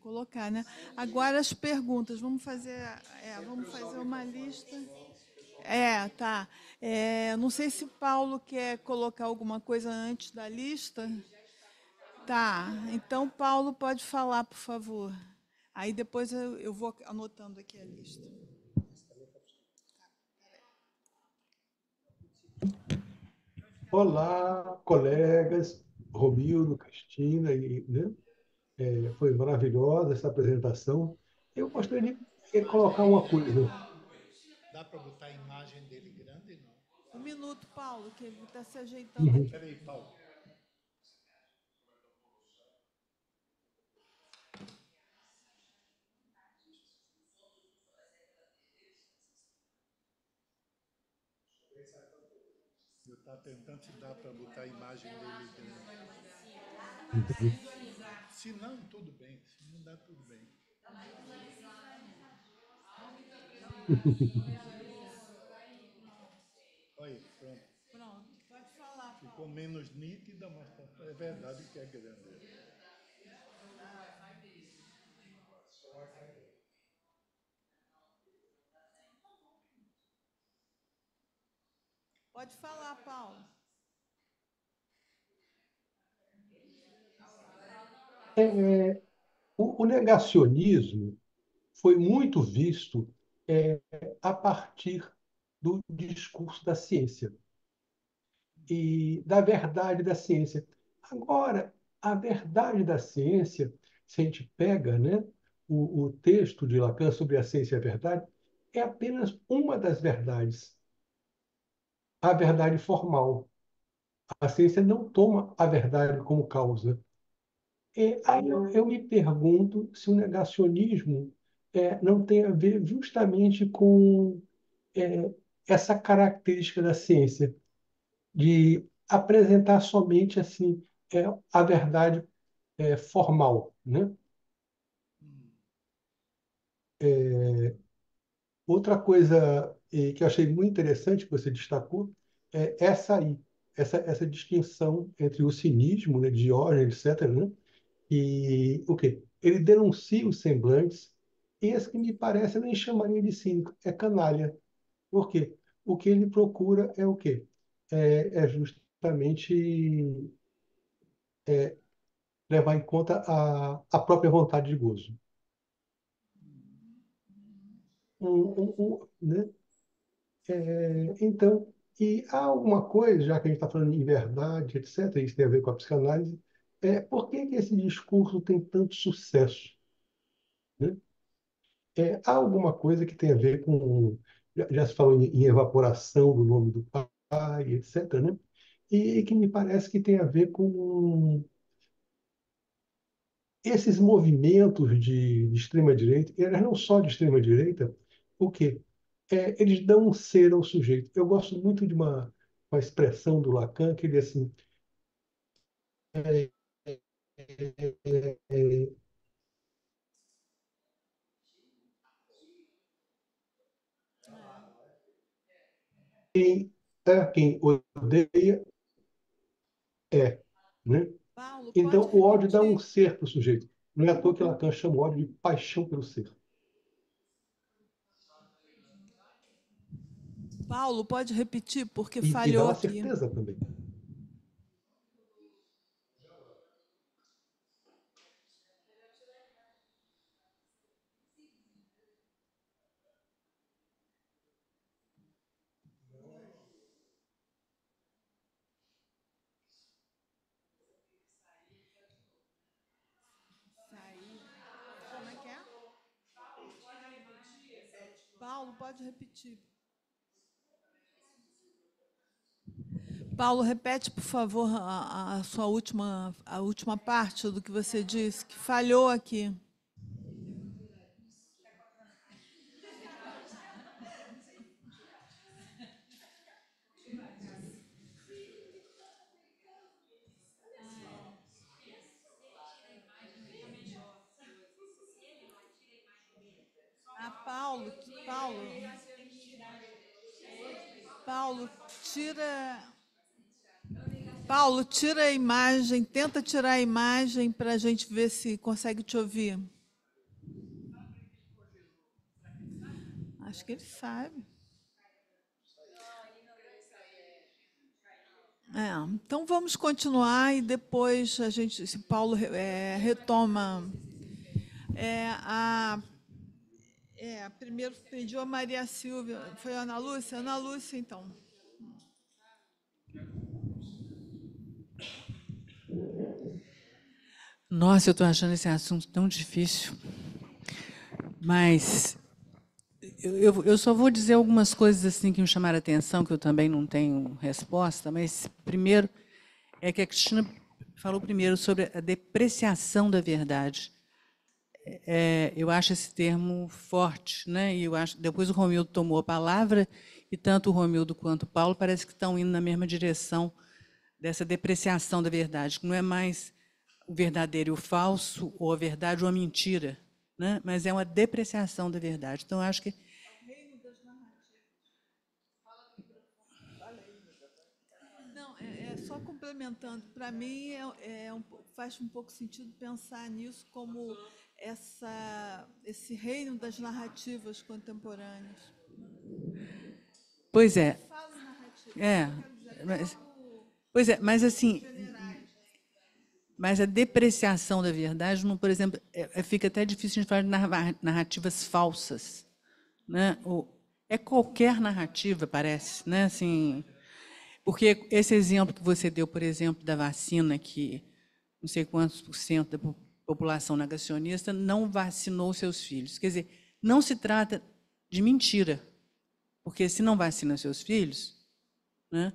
colocar, né? Agora as perguntas, vamos fazer uma lista. Tá. Não sei se Paulo quer colocar alguma coisa antes da lista. Tá. Então, Paulo pode falar, por favor. Aí depois eu vou anotando aqui a lista. Olá, colegas, Romildo, Cristina, né? Foi maravilhosa essa apresentação. Eu gostaria de colocar uma coisa. Dá para botar a imagem dele grande, não? Um minuto, Paulo, que ele está se ajeitando Uhum. aqui. Espera aí, Paulo. Eu estava tentando se dá para botar a imagem dele grande. Se não, tudo bem. Se não dá, tudo bem. Olha, pronto. Pronto, pode falar, Paulo. Ficou menos nítida, mas é verdade que é grande. Pode falar, Paulo. O negacionismo foi muito visto a partir do discurso da ciência e da verdade da ciência. Agora, a verdade da ciência, se a gente pega, né, o texto de Lacan sobre a ciência e a verdade, é apenas uma das verdades, a verdade formal. A ciência não toma a verdade como causa. E aí eu me pergunto se o negacionismo não tem a ver justamente com é, essa característica da ciência, de apresentar somente assim a verdade formal, né? Outra coisa que eu achei muito interessante que você destacou é essa aí, essa distinção entre o cinismo, né, de Diógenes, etc., né? E o quê? Ele denuncia os semblantes, e esse que me parece eu nem chamaria de cínico, é canalha. Por quê? O que ele procura é o quê? É justamente levar em conta a própria vontade de gozo. Né? Então, e há alguma coisa, já que a gente está falando em verdade, etc., isso tem a ver com a psicanálise, por que que esse discurso tem tanto sucesso? Né? Há alguma coisa que tem a ver com. Já se falou em evaporação do nome do pai, etc., né? E que me parece que tem a ver com esses movimentos de extrema-direita, e eles não só de extrema-direita, o quê? Eles dão um ser ao sujeito. Eu gosto muito de uma expressão do Lacan, que ele é assim, é, quem odeia é. Né? Paulo, Então, pode o ódio dá um repetir? ser para o sujeito. Não é à toa que Lacan chama o ódio de paixão pelo ser. Paulo, pode repetir, porque E dá falhou uma aqui. certeza também. Como é que é? Paulo, pode repetir. Paulo, repete, por favor, a sua a última parte do que você disse, que falhou aqui. Paulo, Paulo, tira. Paulo, tira a imagem, tenta tirar a imagem para a gente ver se consegue te ouvir. Acho que ele sabe. Então vamos continuar e depois se Paulo retoma primeiro pediu a Maria Silvia, foi a Ana Lúcia? Ana Lúcia, então. Nossa, eu estou achando esse assunto tão difícil. Mas eu só vou dizer algumas coisas assim que me chamaram a atenção, que eu também não tenho resposta, mas primeiro é que a Cristina falou primeiro sobre a depreciação da verdade. Eu acho esse termo forte, né? E eu acho, depois o Romildo tomou a palavra, e tanto o Romildo quanto o Paulo parece que estão indo na mesma direção dessa depreciação da verdade, que não é mais o verdadeiro e o falso, ou a verdade ou a mentira, né? Mas é uma depreciação da verdade. Então, eu acho que... Não, só complementando, para mim faz um pouco sentido pensar nisso como esse reino das narrativas contemporâneas. Pois é. Falo em narrativa, Pois é, mas assim... Mas a depreciação da verdade, por exemplo, fica até difícil a gente falar de narrativas falsas, né? É qualquer narrativa, parece, né? Assim, porque esse exemplo que você deu, por exemplo, da vacina, que não sei quantos por cento da população negacionista não vacinou seus filhos. Quer dizer, não se trata de mentira, porque se não vacina seus filhos, né,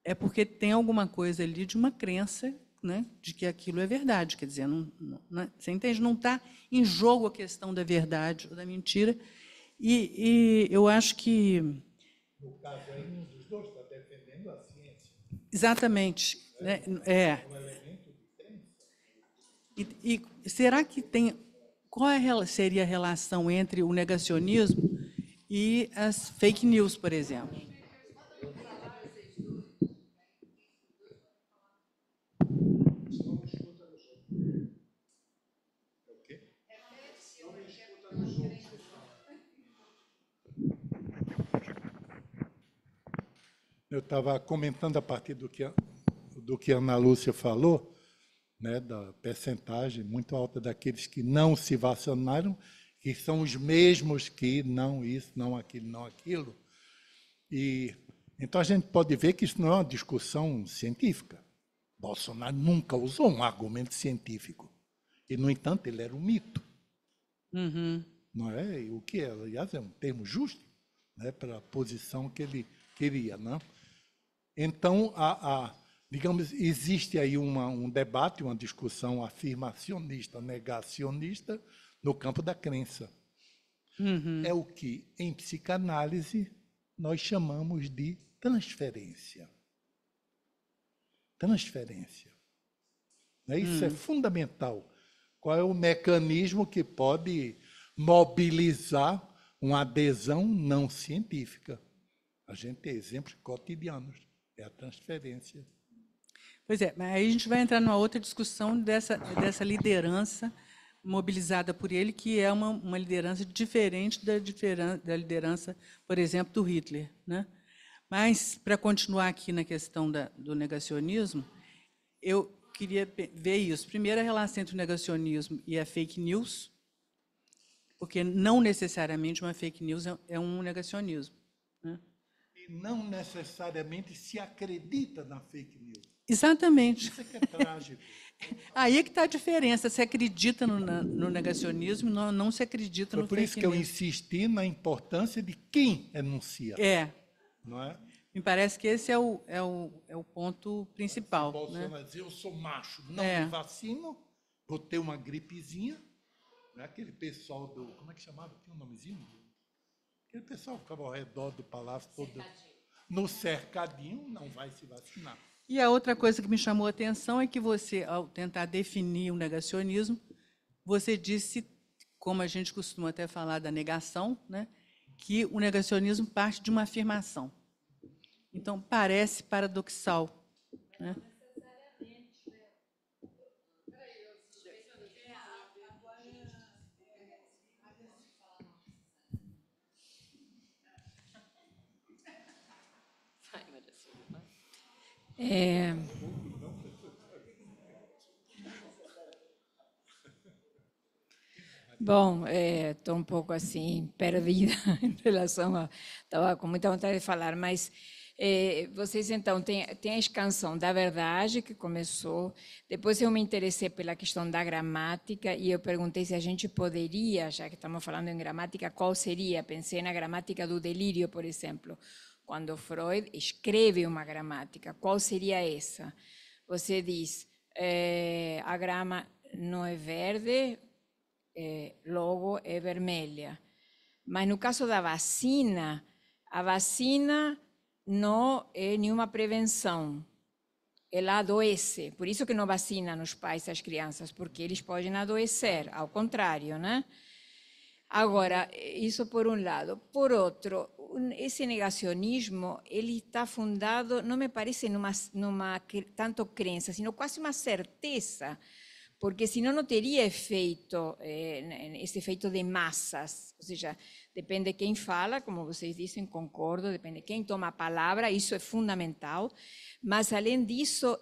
é porque tem alguma coisa ali de uma crença, né, de que aquilo é verdade. Quer dizer, você entende? Não está em jogo a questão da verdade ou da mentira. E eu acho que... No caso aí, um dos dois está defendendo a ciência. Exatamente. Né? Um elemento de crença. E será que tem... Qual seria a relação entre o negacionismo e as fake news, por exemplo? Eu estava comentando a partir do que a Ana Lúcia falou, né, da percentagem muito alta daqueles que não se vacinaram, que são os mesmos que não isso, não aquilo, não aquilo. E então a gente pode ver que isso não é uma discussão científica. Bolsonaro nunca usou um argumento científico. E, no entanto, ele era um mito. Uhum. Não é? E o que, aliás, é um termo justo, né, para a posição que ele queria. Né? Então, digamos, existe aí um debate, uma discussão afirmacionista, negacionista, no campo da crença. Uhum. É o que, em psicanálise, nós chamamos de transferência. Transferência. Isso é fundamental. Qual é o mecanismo que pode mobilizar uma adesão não científica? A gente tem exemplos cotidianos. É a transferência. Pois é, mas aí a gente vai entrar numa outra discussão dessa liderança mobilizada por ele, que é uma liderança diferente da liderança, por exemplo, do Hitler, né? Mas, para continuar aqui na questão do negacionismo, eu queria ver isso. Primeiro, a relação entre o negacionismo e a fake news, porque não necessariamente uma fake news é um negacionismo, né? E não necessariamente se acredita na fake news. Exatamente. Isso é que é trágico. Aí é que está a diferença. Se acredita no negacionismo, não se acredita no fake news. Por isso que eu insisti na importância de quem enuncia. Não é? Me parece que esse é o ponto principal. Bolsonaro, né? dizer, eu sou macho, não me vacino, vou ter uma gripezinha. Né? Aquele pessoal do... Como é que chamava? Tinha um nomezinho? Aquele pessoal que ficava ao redor do palácio todo... No cercadinho, não vai se vacinar. E a outra coisa que me chamou a atenção é que você, ao tentar definir o negacionismo, você disse, como a gente costuma até falar da negação, né, que o negacionismo parte de uma afirmação. Então, parece paradoxal. Né? Bom, estou um pouco assim, perdida em relação a... Estava com muita vontade de falar, mas vocês, então, tem a expansão da verdade, que começou. Depois eu me interessei pela questão da gramática e eu perguntei se a gente poderia, já que estamos falando em gramática, qual seria? Pensei na gramática do delírio, por exemplo. Quando Freud escreve uma gramática, qual seria essa? Você diz, a grama não é verde, logo é vermelha. Mas no caso da vacina, a vacina não é nenhuma prevenção. Ela adoece. Por isso que não vacina nos pais as crianças, porque eles podem adoecer, ao contrário, né? Agora, isso por um lado. Por outro, esse negacionismo, ele está fundado, não me parece numa tanto crença, sino quase uma certeza, porque senão não teria efeito, esse efeito de massas, ou seja, depende de quem fala, como vocês dizem, concordo, depende de quem toma a palavra, isso é fundamental, mas além disso,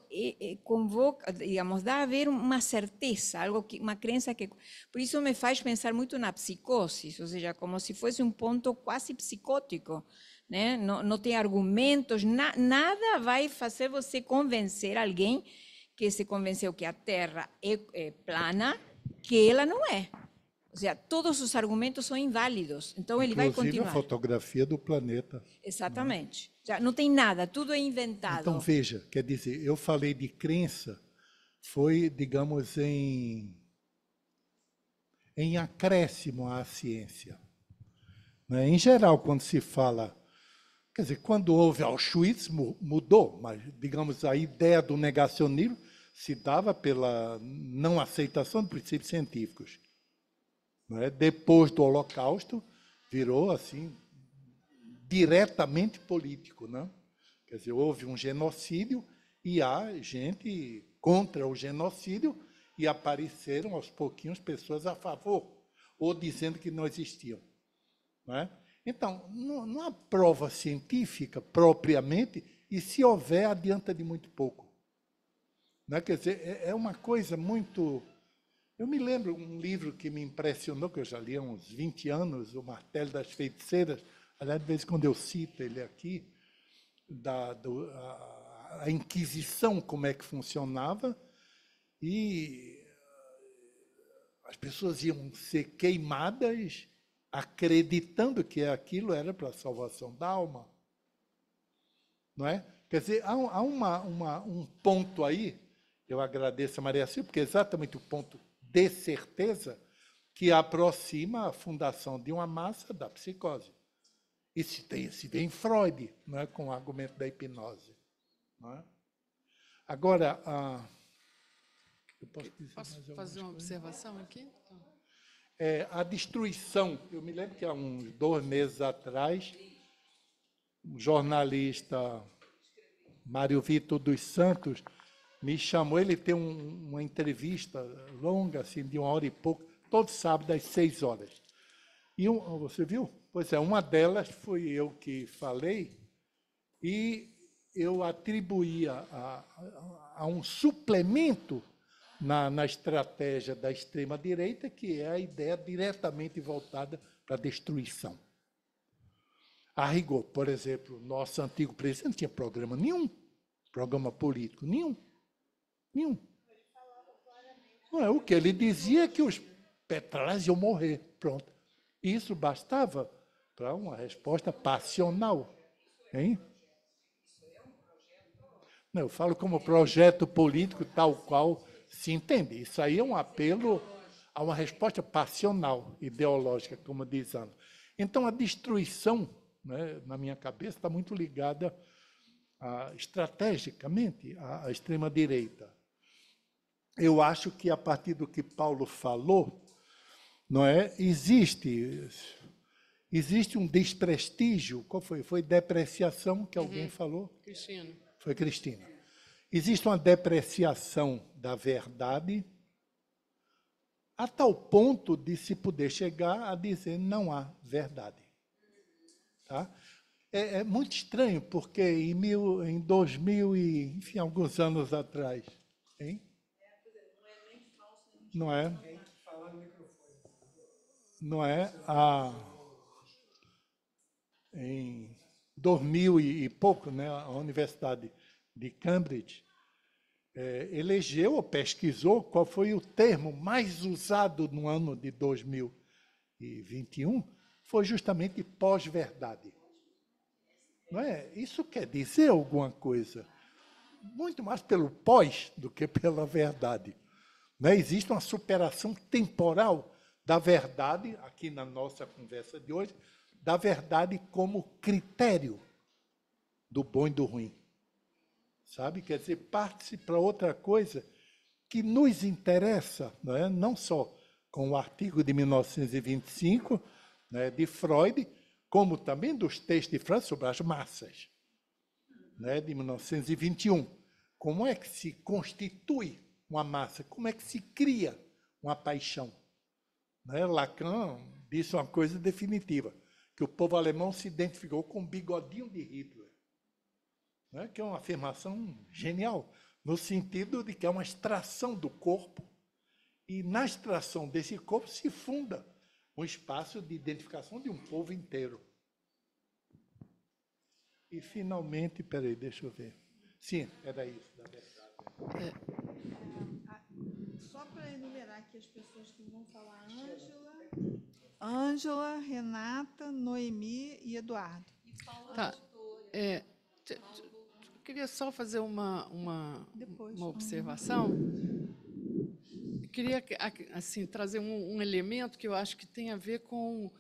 convoca, digamos, dá a ver uma certeza, uma crença que, por isso me faz pensar muito na psicose, ou seja, como se fosse um ponto quase psicótico, né? Não tem argumentos, nada vai fazer você convencer alguém que se convenceu que a Terra é plana, que ela não é. Ou seja, todos os argumentos são inválidos. Então, ele vai continuar. Inclusive a fotografia do planeta. Exatamente. Já não tem nada, tudo é inventado. Então, veja, quer dizer, eu falei de crença, foi, digamos, em acréscimo à ciência. Né? Em geral, quando se fala... Quer dizer, quando houve Auschwitz, mudou, mas, digamos, a ideia do negacionismo se dava pela não aceitação de princípios científicos. Não é? Depois do Holocausto, virou, assim, diretamente político. Né? Quer dizer, houve um genocídio e há gente contra o genocídio e apareceram, aos pouquinhos, pessoas a favor, ou dizendo que não existiam. Não é? Então, não há prova científica propriamente, e se houver, adianta de muito pouco. Não é? Quer dizer, é uma coisa muito... Eu me lembro um livro que me impressionou, que eu já li há uns 20 anos, O Martelo das Feiticeiras, aliás, de vez em quando eu cito ele aqui, a Inquisição, como é que funcionava, e as pessoas iam ser queimadas acreditando que aquilo era para a salvação da alma. Não é? Quer dizer, há um ponto aí, eu agradeço a Maria Silvia, porque é exatamente o ponto de certeza que aproxima a fundação de uma massa da psicose. E se vê em Freud, não é? Com o argumento da hipnose. Não é? Agora, eu posso fazer uma observação aqui? A destruição. Eu me lembro que há uns 2 meses atrás, um jornalista, Mário Vitor dos Santos, me chamou. Ele tem uma entrevista longa, assim, de 1 hora e pouco, todo sábado às 6 horas. E você viu? Pois é, uma delas fui eu que falei, e eu atribuía a um suplemento na estratégia da extrema-direita, que é a ideia diretamente voltada para a destruição. A rigor, por exemplo, nosso antigo presidente não tinha programa nenhum, programa político nenhum. Não é, o que ele dizia é que os petralhas iam morrer, pronto. Isso bastava para uma resposta passional. Hein? Não, eu falo como projeto político tal qual se entende. Isso aí é um apelo a uma resposta passional, ideológica, como diz Ana. Então, a destruição, né, na minha cabeça, está muito ligada estrategicamente à extrema-direita. Eu acho que, a partir do que Paulo falou, não é, existe um desprestígio. Qual foi? Foi depreciação que alguém falou? Cristina. Foi Cristina. Existe uma depreciação da verdade a tal ponto de se poder chegar a dizer não há verdade. Tá? É muito estranho, porque em 2000 e, enfim, alguns anos atrás, hein? Não é? Não é? Em 2000 e pouco, né, a Universidade de Cambridge elegeu ou pesquisou qual foi o termo mais usado no ano de 2021, foi justamente pós-verdade. Não é? Isso quer dizer alguma coisa, muito mais pelo pós do que pela verdade. Não é? Existe uma superação temporal da verdade, aqui na nossa conversa de hoje, da verdade como critério do bom e do ruim. Sabe? Quer dizer, parte-se para outra coisa que nos interessa, não é? Não só com o artigo de 1925, né, de Freud, como também dos textos de Freud sobre as massas, né, de 1921. Como é que se constitui uma massa? Como é que se cria uma paixão? Né? Lacan disse uma coisa definitiva, que o povo alemão se identificou com o bigodinho de Hitler, né? Que é uma afirmação genial, no sentido de que é uma extração do corpo, e na extração desse corpo se funda um espaço de identificação de um povo inteiro. E, finalmente, peraí, deixa eu ver. Sim, era isso, da verdade. Só para enumerar aqui as pessoas que vão falar: Ângela, Renata, Noemi e Eduardo. Tá. Eu queria só fazer uma observação. Eu queria assim, trazer um elemento que eu acho que tem a ver com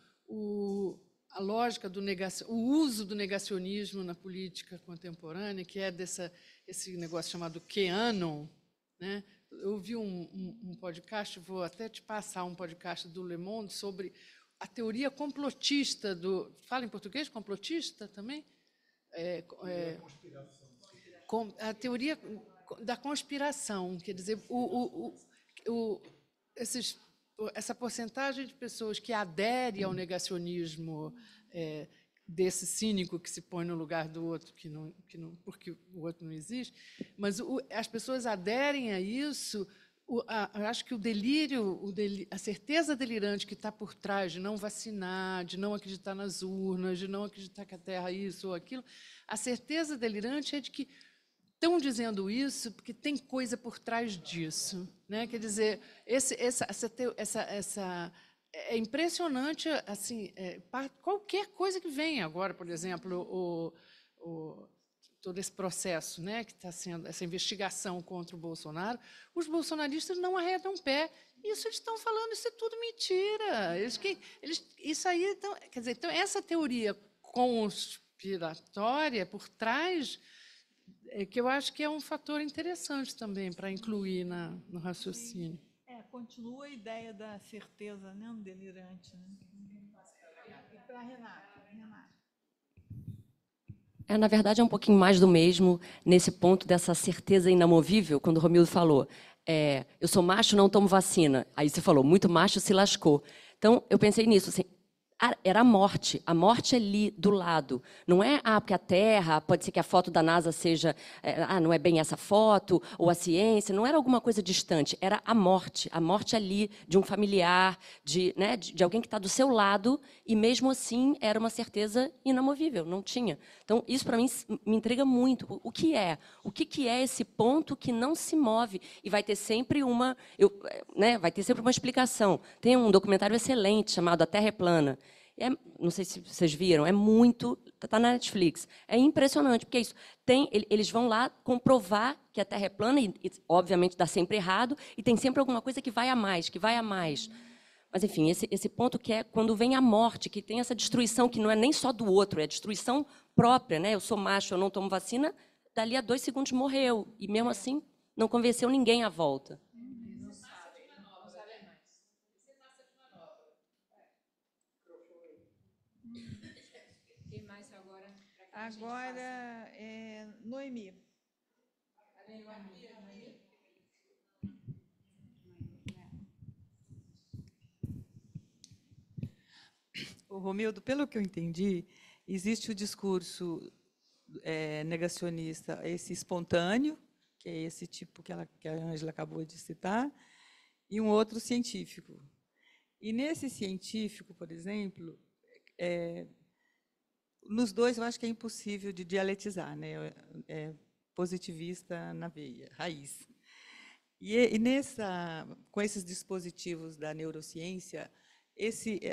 a lógica do o uso do negacionismo na política contemporânea, que é esse negócio chamado QAnon, né? Eu ouvi um podcast, vou até te passar um podcast do Le Monde sobre a teoria complotista do... Fala em português? Complotista também? A teoria da conspiração, quer dizer, essa porcentagem de pessoas que aderem ao negacionismo desse cínico que se põe no lugar do outro, porque o outro não existe, mas as pessoas aderem a isso. Eu acho que o delírio, a certeza delirante que está por trás de não vacinar, de não acreditar nas urnas, de não acreditar que a Terra é isso ou aquilo, a certeza delirante é de que estão dizendo isso porque tem coisa por trás disso, né? Quer dizer, é impressionante, assim, qualquer coisa que venha agora, por exemplo, todo esse processo, né, que está sendo essa investigação contra o Bolsonaro, os bolsonaristas não arredam pé. Isso eles estão falando, isso é tudo mentira. Isso aí, então, quer dizer, então essa teoria conspiratória por trás, que eu acho que é um fator interessante também para incluir no raciocínio. Continua a ideia da certeza, né, um delirante. Né? E para a Renata. Na verdade, é um pouquinho mais do mesmo nesse ponto dessa certeza inamovível, quando o Romildo falou, eu sou macho, não tomo vacina. Aí você falou, muito macho se lascou. Então, eu pensei nisso, assim, era a morte ali do lado. Não é, porque a Terra, pode ser que a foto da NASA seja, não é bem essa foto, ou a ciência, não era alguma coisa distante, era a morte ali de um familiar, de alguém que está do seu lado, e mesmo assim era uma certeza inamovível, não tinha. Então, isso para mim me intriga muito. O que é esse ponto que não se move? E vai ter sempre uma explicação. Tem um documentário excelente chamado A Terra é Plana. Não sei se vocês viram, está na Netflix. É impressionante, porque é isso. Eles vão lá comprovar que a Terra é plana, e obviamente dá sempre errado, e tem sempre alguma coisa que vai a mais. Mas, enfim, esse ponto que é quando vem a morte, que tem essa destruição, que não é nem só do outro, é destruição própria. Né? Eu sou macho, eu não tomo vacina, dali a 2 segundos morreu. E, mesmo assim, não convenceu ninguém à volta. Agora, Noemi. Romildo, pelo que eu entendi, Existe o discurso negacionista, esse espontâneo, que é esse tipo que a Ângela acabou de citar, e um outro científico. E nesse científico, por exemplo, nos dois eu acho que é impossível de dialetizar, né? É positivista na veia, raiz. E com esses dispositivos da neurociência,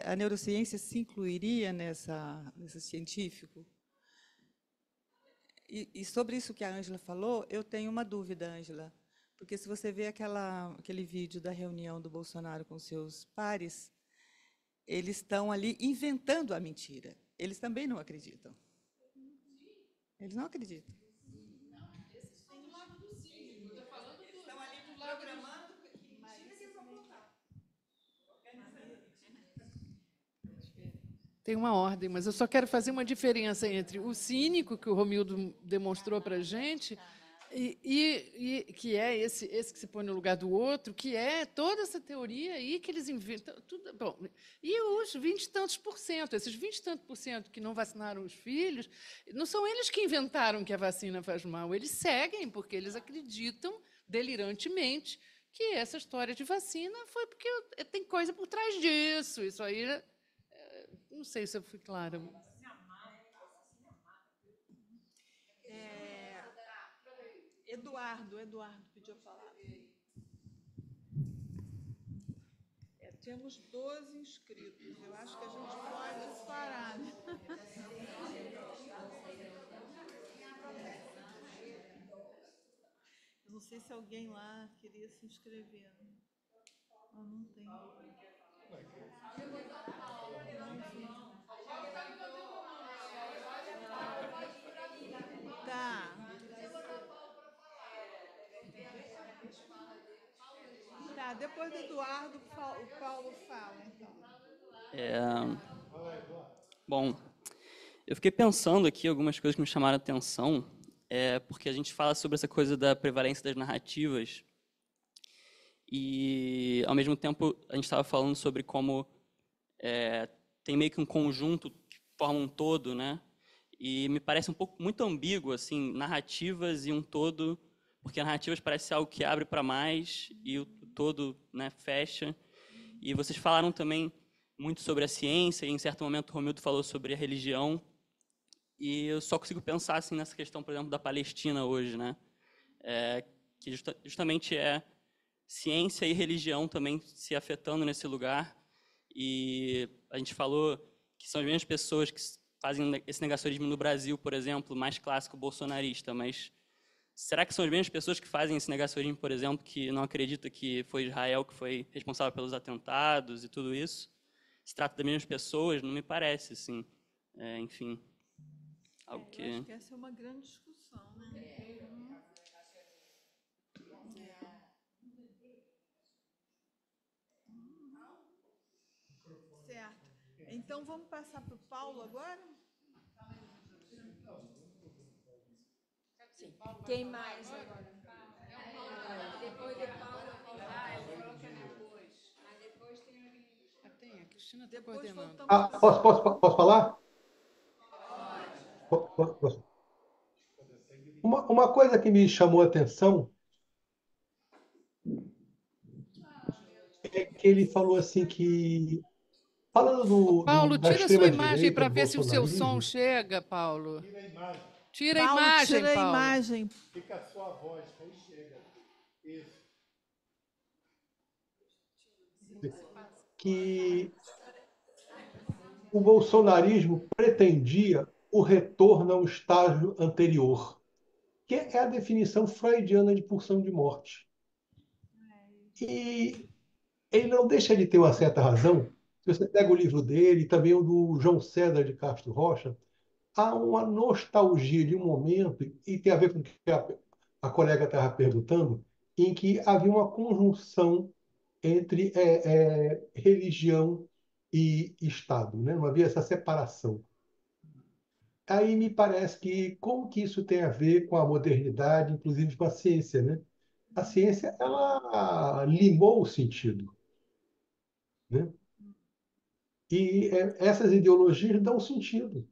a neurociência se incluiria nesse científico? E sobre isso que a Ângela falou, eu tenho uma dúvida, Ângela, porque se você vê aquele vídeo da reunião do Bolsonaro com seus pares, eles estão ali inventando a mentira. Eles também não acreditam. Eles não acreditam. Tem uma ordem, mas eu só quero fazer uma diferença entre o cínico que o Romildo demonstrou para a gente e que é esse que se põe no lugar do outro, que é toda essa teoria aí que eles inventam. Tudo, bom, e os 20 e tantos por cento, esses 20 e tantos por cento que não vacinaram os filhos, não são eles que inventaram que a vacina faz mal, eles seguem, porque eles acreditam delirantemente que essa história de vacina foi porque tem coisa por trás disso. Isso aí, não sei se eu fui clara. Eduardo pediu a palavra. Temos 12 inscritos. Eu acho que a gente pode parar. Né? Eu não sei se alguém lá queria se inscrever. Não tem. Tá. Tá, depois do Eduardo, o Paulo fala, então. Bom, eu fiquei pensando aqui algumas coisas que me chamaram a atenção, porque a gente fala sobre essa coisa da prevalência das narrativas e, ao mesmo tempo, a gente estava falando sobre como tem meio que um conjunto que forma um todo, né? E me parece um pouco muito ambíguo, assim, narrativas e um todo, porque narrativas parece ser algo que abre para mais e o todo, né, fecha. E vocês falaram também muito sobre a ciência, e em certo momento o Romildo falou sobre a religião, e eu só consigo pensar assim, nessa questão, por exemplo, da Palestina hoje, né? Que justamente é ciência e religião também se afetando nesse lugar, e a gente falou que são as mesmas pessoas que fazem esse negacionismo no Brasil, por exemplo, mais clássico bolsonarista, mas será que são as mesmas pessoas que fazem esse negacionismo, por exemplo, que não acreditam que foi Israel que foi responsável pelos atentados e tudo isso? Se trata das mesmas pessoas? Não me parece, assim. Enfim, algo que... Eu acho que essa é uma grande discussão, né? Certo. Então, vamos passar para o Paulo agora? Sim. Quem mais agora? Depois de Paulo, eu coloco depois. Mas depois tem Tem, a Cristina está coordenando. Posso falar? Posso. Uma coisa que me chamou a atenção é que ele falou assim que, falando Paulo, da tira a sua imagem extrema-direita, para do ver se o seu som bolsonarismo. chega, Paulo. Tira a Paulo, imagem, tira a Paulo. imagem. Fica só a voz, que aí chega. Isso. Que o bolsonarismo pretendia o retorno ao estágio anterior, que é a definição freudiana de pulsão de morte. E ele não deixa de ter uma certa razão. Se você pega o livro dele, e também o do João César de Castro Rocha, há uma nostalgia de um momento, e tem a ver com o que a colega estava perguntando, em que havia uma conjunção entre religião e Estado, né? Não havia essa separação. Aí me parece que como que isso tem a ver com a modernidade, inclusive com a ciência, né? A ciência, ela limou o sentido, né? E essas ideologias dão sentido.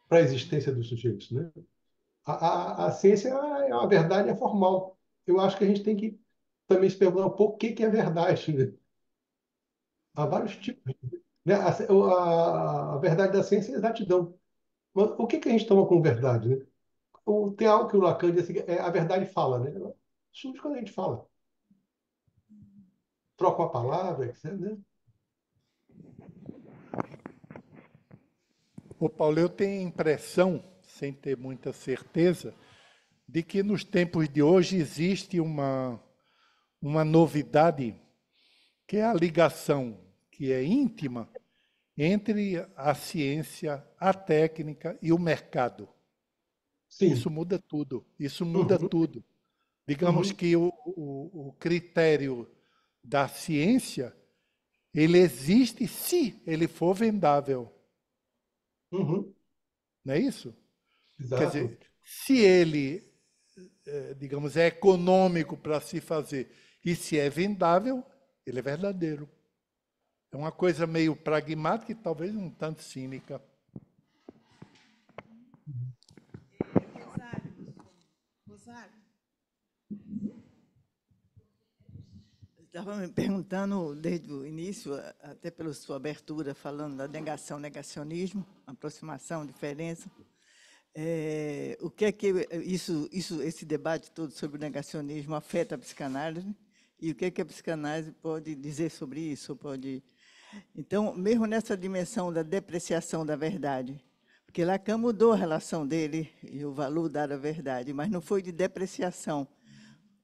para a existência dos sujeitos, né? A ciência é uma verdade é formal. Eu acho que a gente tem que também se perguntar um pouco o que é verdade, né? Há vários tipos, né? A verdade da ciência é a exatidão. Mas o que a gente toma como verdade, né? Tem algo que o Lacan diz assim, a verdade fala, né? Ela surge quando a gente fala. Troca uma palavra, etc., né? Ô Paulo, eu tenho a impressão, sem ter muita certeza, de que nos tempos de hoje existe uma novidade, que é a ligação, que é íntima, entre a ciência, a técnica e o mercado. Sim. Isso muda tudo. Isso muda tudo. Digamos que o critério da ciência, ele existe se ele for vendável. Não é isso? Exato. Quer dizer, se ele, digamos, é econômico para se fazer e se é vendável, ele é verdadeiro. É uma coisa meio pragmática e talvez um tanto cínica. Rosário. Estava me perguntando desde o início, até pela sua abertura, falando da negação, negacionismo, aproximação, diferença. O que é que esse debate todo sobre o negacionismo afeta a psicanálise e o que é que a psicanálise pode dizer sobre isso? Então, mesmo nessa dimensão da depreciação da verdade, porque Lacan mudou a relação dele e o valor dado à verdade, mas não foi de depreciação.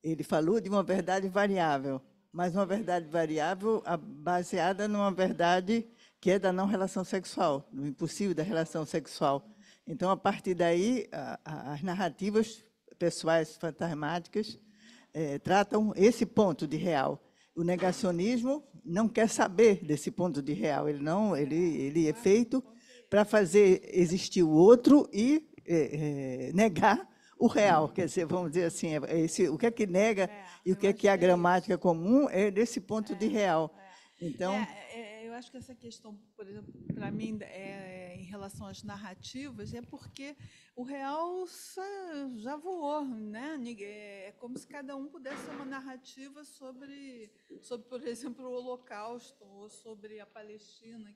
Ele falou de uma verdade variável, mas uma verdade variável baseada numa verdade que é da não relação sexual, do impossível da relação sexual. Então, a partir daí, as narrativas pessoais fantasmáticas tratam esse ponto de real. O negacionismo não quer saber desse ponto de real. Ele é feito para fazer existir o outro e negar o real. Quer dizer, vamos dizer assim, o que é que nega e o que é a gramática comum é desse ponto de real. Então, eu acho que essa questão, por exemplo, para mim, em relação às narrativas, é porque o real já voou, né? É como se cada um pudesse ter uma narrativa sobre, por exemplo, o Holocausto ou sobre a Palestina,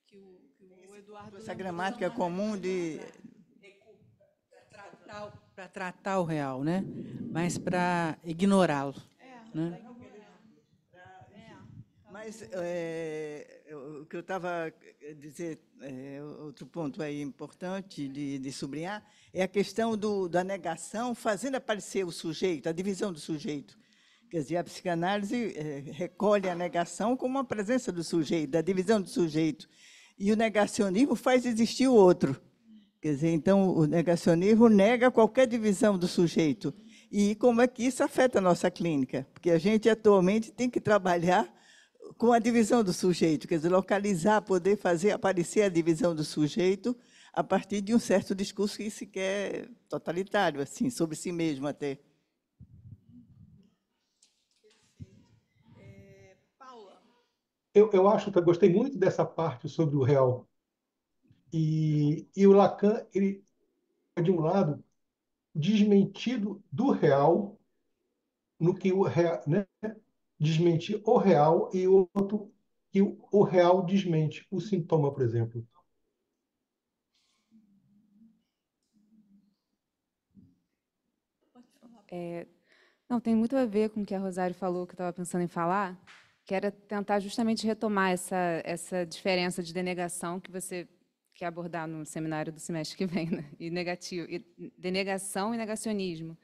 que o Eduardo... Essa gramática comum de... Para tratar o real, né? Mas para ignorá-lo. Né? Mas o que eu estava a dizer, outro ponto aí importante de sublinhar, é a questão da negação fazendo aparecer o sujeito, a divisão do sujeito. Quer dizer, a psicanálise recolhe a negação como uma presença do sujeito, da divisão do sujeito. E o negacionismo faz existir o outro. Quer dizer, então, o negacionismo nega qualquer divisão do sujeito. E como é que isso afeta a nossa clínica? Porque a gente, atualmente, tem que trabalhar com a divisão do sujeito, quer dizer, localizar, poder fazer aparecer a divisão do sujeito a partir de um certo discurso que se quer totalitário, assim, sobre si mesmo até. Paula. Eu acho que eu gostei muito dessa parte sobre o real. E o Lacan, ele, de um lado, desmentido do real, no que o real, né? Desmentir o real, e o outro que o real desmente o sintoma, por exemplo. Não, tem muito a ver com o que a Rosário falou, que eu estava pensando em falar, que era tentar justamente retomar essa diferença de denegação que você quer abordar no seminário do semestre que vem, né? Denegação e negacionismo.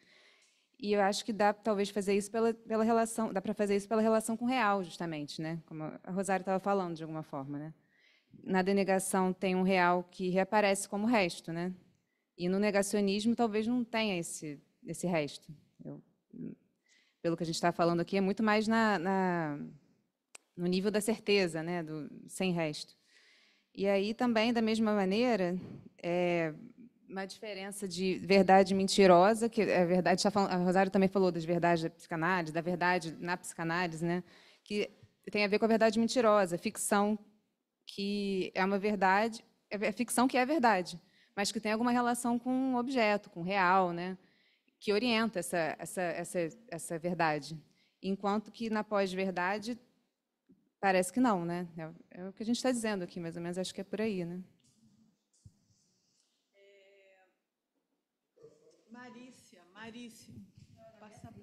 E eu acho que dá talvez fazer isso pela relação, dá para fazer isso pela relação com o real, justamente, né? Como a Rosário estava falando de alguma forma, né? Na denegação tem um real que reaparece como resto, né? E no negacionismo talvez não tenha esse resto. Pelo que a gente está falando aqui, é muito mais no nível da certeza, né? Sem resto. E aí também, da mesma maneira, uma diferença de verdade mentirosa, que a verdade está falando, a Rosário também falou das verdades da psicanálise, da verdade na psicanálise, né? Que tem a ver com a verdade mentirosa, ficção que é uma verdade, é ficção que é verdade, mas que tem alguma relação com o objeto, com o real, né? Que orienta essa verdade. Enquanto que na pós-verdade parece que não, né? É o que a gente está dizendo aqui, mais ou menos, acho que é por aí, né? Marícia. Passa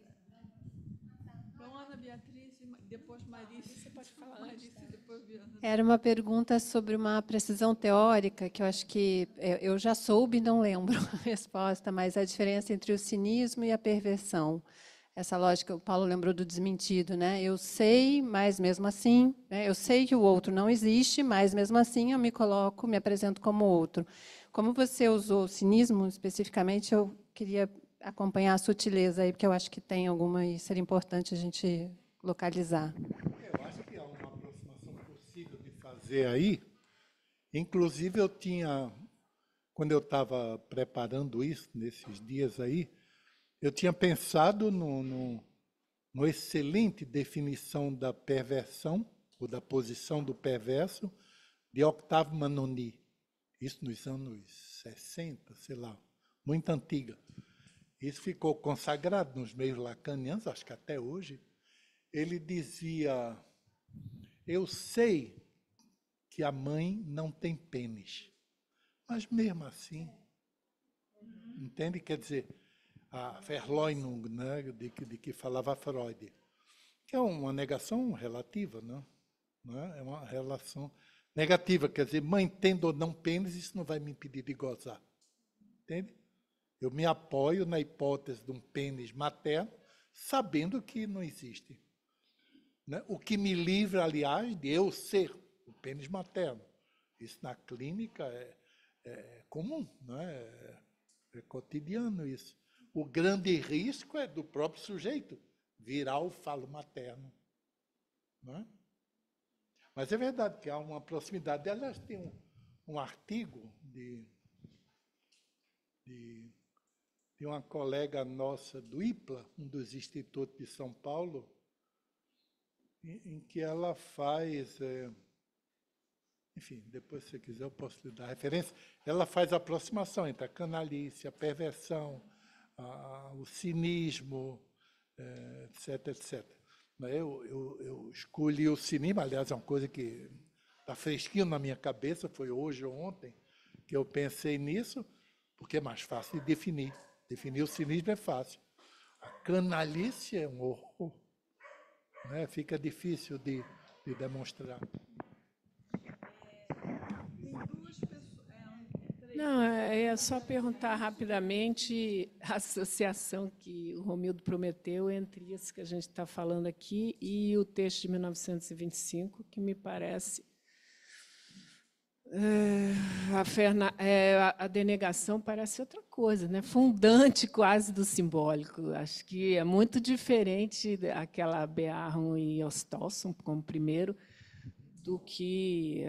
então, Ana Beatriz, depois Marícia. Você pode falar antes, depois Ana. Era uma pergunta sobre uma precisão teórica, que eu acho que eu já soube, não lembro a resposta, mas a diferença entre o cinismo e a perversão. Essa lógica, o Paulo lembrou do desmentido, né? Eu sei, mas mesmo assim, né? Eu sei que o outro não existe, mas mesmo assim eu me coloco, me apresento como outro. Como você usou o cinismo especificamente, eu queria acompanhar a sutileza aí, porque eu acho que tem alguma e seria importante a gente localizar. Eu acho que há uma aproximação possível de fazer aí. Inclusive, eu tinha, quando eu estava preparando isso, nesses dias aí, eu tinha pensado no excelente definição da perversão, ou da posição do perverso, de Octave Manoni. Isso nos anos 60, sei lá, muito antiga. Isso ficou consagrado nos meios lacanianos, acho que até hoje. Ele dizia, eu sei que a mãe não tem pênis, mas mesmo assim, entende? Quer dizer, a Verleumdung, né, de que falava Freud, que é uma negação relativa, não é? É uma relação negativa, quer dizer, mãe tendo ou não pênis, isso não vai me impedir de gozar, entende? Eu me apoio na hipótese de um pênis materno, sabendo que não existe. Né? O que me livra, aliás, de eu ser o pênis materno. Isso na clínica é comum, né? É cotidiano isso. O grande risco é do próprio sujeito virar o falo materno. Né? Mas é verdade que há uma proximidade. Aliás, tem um artigo de uma colega nossa do IPLA, um dos institutos de São Paulo, em que ela faz, enfim, depois se você quiser eu posso lhe dar referência, ela faz a aproximação entre a canalice, a perversão, o cinismo, etc, etc. Eu escolhi o cinismo, aliás, é uma coisa que está fresquinho na minha cabeça, foi hoje ou ontem que eu pensei nisso, porque é mais fácil de definir. Definir o cinismo é fácil. A canalice é um horror. Né? Fica difícil de demonstrar. Não, é só perguntar rapidamente a associação que o Romildo prometeu entre isso que a gente está falando aqui e o texto de 1925, que me parece... a denegação parece outra coisa, né? Fundante quase do simbólico. Acho que é muito diferente daquela Bearn e Ostolson, como primeiro, do que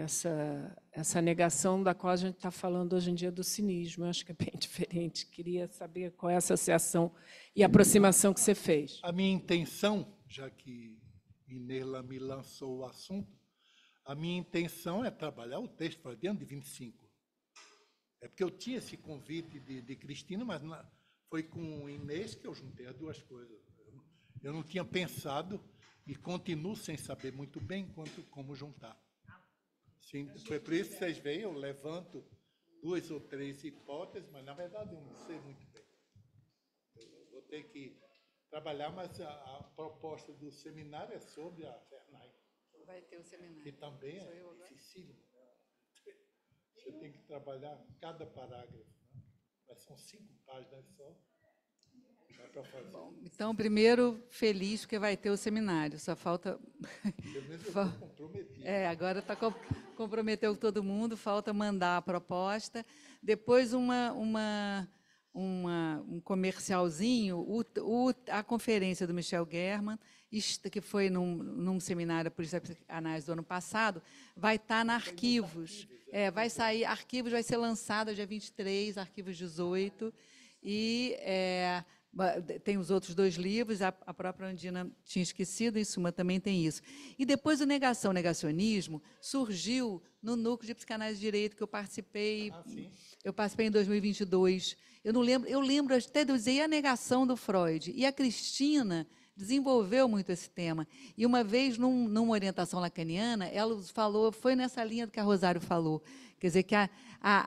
essa negação da qual a gente está falando hoje em dia do cinismo. Eu acho que é bem diferente. Queria saber qual é a associação e aproximação que você fez. A minha intenção, já que Inês me lançou o assunto, a minha intenção é trabalhar o texto freudiano de 25. É porque eu tinha esse convite de Cristina, mas foi com Inês que eu juntei as duas coisas. Eu não tinha pensado e continuo sem saber muito bem como juntar. Sim, foi por isso que vocês veem, eu levanto 2 ou 3 hipóteses, mas, na verdade, eu não sei muito bem. Eu vou ter que trabalhar, mas a proposta do seminário é sobre a Fernay. Vai ter o seminário. Que também é dificílimo. Você tem que trabalhar cada parágrafo. Né? Mas são 5 páginas só. Dá para fazer. Bom, então, primeiro, feliz porque vai ter o seminário. Só falta... Pelo menos eu estou comprometido. Agora comprometeu todo mundo, falta mandar a proposta. Depois, um comercialzinho, a conferência do Michel German, que foi num seminário por Psicanálise do ano passado, vai estar na Arquivos. Vai sair, Arquivos vai ser lançado dia 23, Arquivos 18, e Tem os outros 2 livros, a própria Andina tinha esquecido, em suma, também tem isso. E depois o negacionismo surgiu no núcleo de psicanálise de direito que eu participei. Eu participei em 2022. Eu lembro até de eu dizer, e a negação do Freud? E a Cristina desenvolveu muito esse tema. E uma vez, numa orientação lacaniana, ela falou, foi nessa linha do que a Rosário falou, quer dizer, que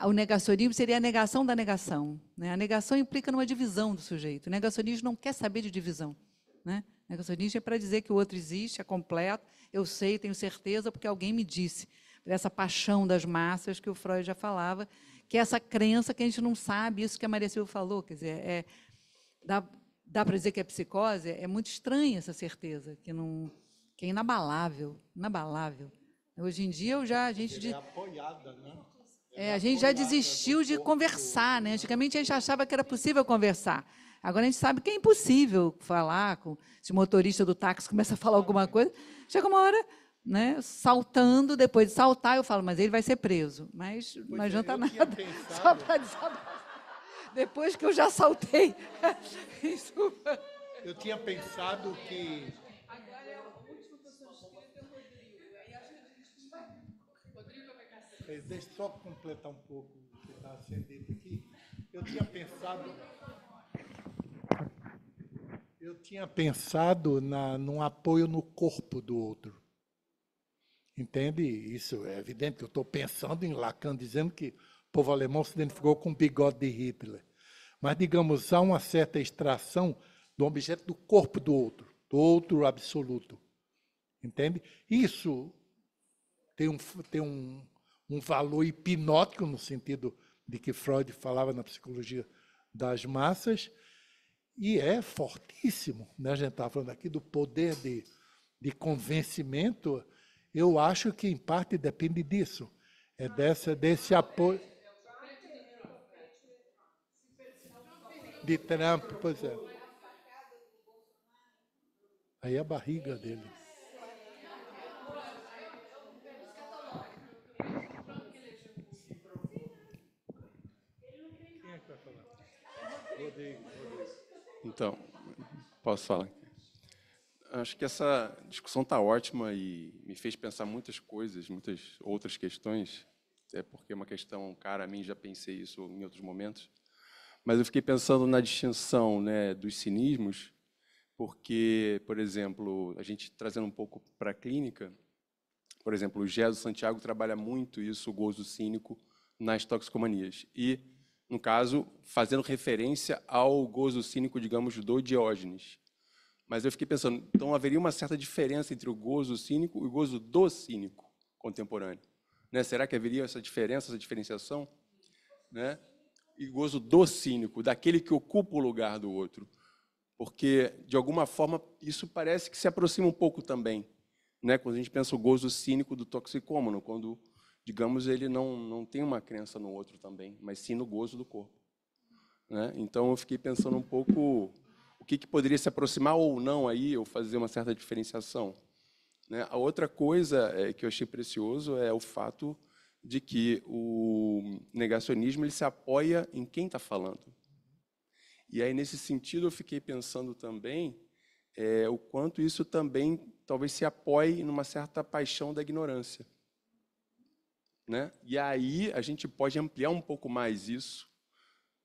o negacionismo seria a negação da negação. Né? A negação implica numa divisão do sujeito. O negacionismo não quer saber de divisão. Né? O negacionismo é para dizer que o outro existe, é completo, eu sei, tenho certeza, porque alguém me disse. Essa paixão das massas que o Freud já falava, que é essa crença que a gente não sabe, isso que a Maria Silva falou, quer dizer, dá para dizer que é psicose, é muito estranha essa certeza, que é inabalável, inabalável. Hoje em dia, a gente... apoiada, né? A gente já desistiu de conversar, né? Antigamente, a gente achava que era possível conversar. Agora, a gente sabe que é impossível falar, se o motorista do táxi começa a falar alguma coisa, chega uma hora, né, saltando, depois de saltar, eu falo, mas ele vai ser preso. Mas não adianta nada, só para desabafar. Depois que eu já saltei. Eu tinha pensado que... Agora, a última pessoa que queria ter o Rodrigo. Aí acho que a gente vai... Rodrigo vai ficar... Deixa eu só completar um pouco o que está sendo dito aqui. Eu tinha pensado num apoio no corpo do outro. Entende? Isso é evidente que eu estou pensando em Lacan, dizendo que o povo alemão se identificou com o bigode de Hitler. Mas, digamos, há uma certa extração do objeto do corpo do outro absoluto. Entende? Isso tem um valor hipnótico, no sentido de que Freud falava na psicologia das massas, e é fortíssimo. Né? A gente estava falando aqui do poder de convencimento. Eu acho que, em parte, depende disso. É desse apoio... De Trump, pois é. Aí é a barriga dele. Quem é que vai falar? Rodrigo. Então, posso falar? Acho que essa discussão está ótima e me fez pensar muitas coisas, muitas outras questões, até porque é uma questão cara a mim, já pensei isso em outros momentos. Mas eu fiquei pensando na distinção, né, dos cinismos, porque, por exemplo, a gente trazendo um pouco para a clínica, por exemplo, o Gé do Santiago trabalha muito isso, o gozo cínico, nas toxicomanias. E, no caso, fazendo referência ao gozo cínico, digamos, do Diógenes. Mas eu fiquei pensando, então haveria uma certa diferença entre o gozo cínico e o gozo do cínico contemporâneo. Né? Será que haveria essa diferença, essa diferenciação? Né? E gozo do cínico, daquele que ocupa o lugar do outro. Porque, de alguma forma, isso parece que se aproxima um pouco também. Né? Quando a gente pensa o gozo cínico do toxicômano, quando, digamos, ele não tem uma crença no outro também, mas sim no gozo do corpo. Né? Então, eu fiquei pensando um pouco o que poderia se aproximar ou não aí, ou fazer uma certa diferenciação. Né? A outra coisa que eu achei precioso é o fato de que o negacionismo ele se apoia em quem está falando. E aí, nesse sentido, eu fiquei pensando também o quanto isso também talvez se apoie numa certa paixão da ignorância. Né? E aí a gente pode ampliar um pouco mais isso,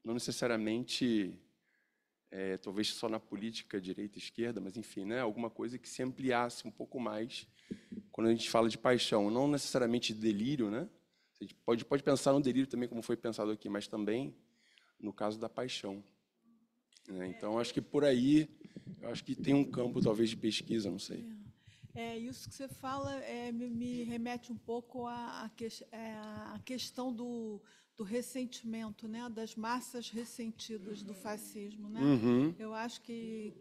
não necessariamente, talvez só na política direita e esquerda, mas, enfim, né? Alguma coisa que se ampliasse um pouco mais quando a gente fala de paixão, não necessariamente de delírio, né? A gente pode pensar no delírio também, como foi pensado aqui, mas também no caso da paixão. Então, acho que por aí, eu acho que tem um campo, talvez, de pesquisa, não sei. Isso que você fala me remete um pouco à questão do ressentimento, né? Das massas ressentidas do fascismo. Né? Uhum. Eu acho que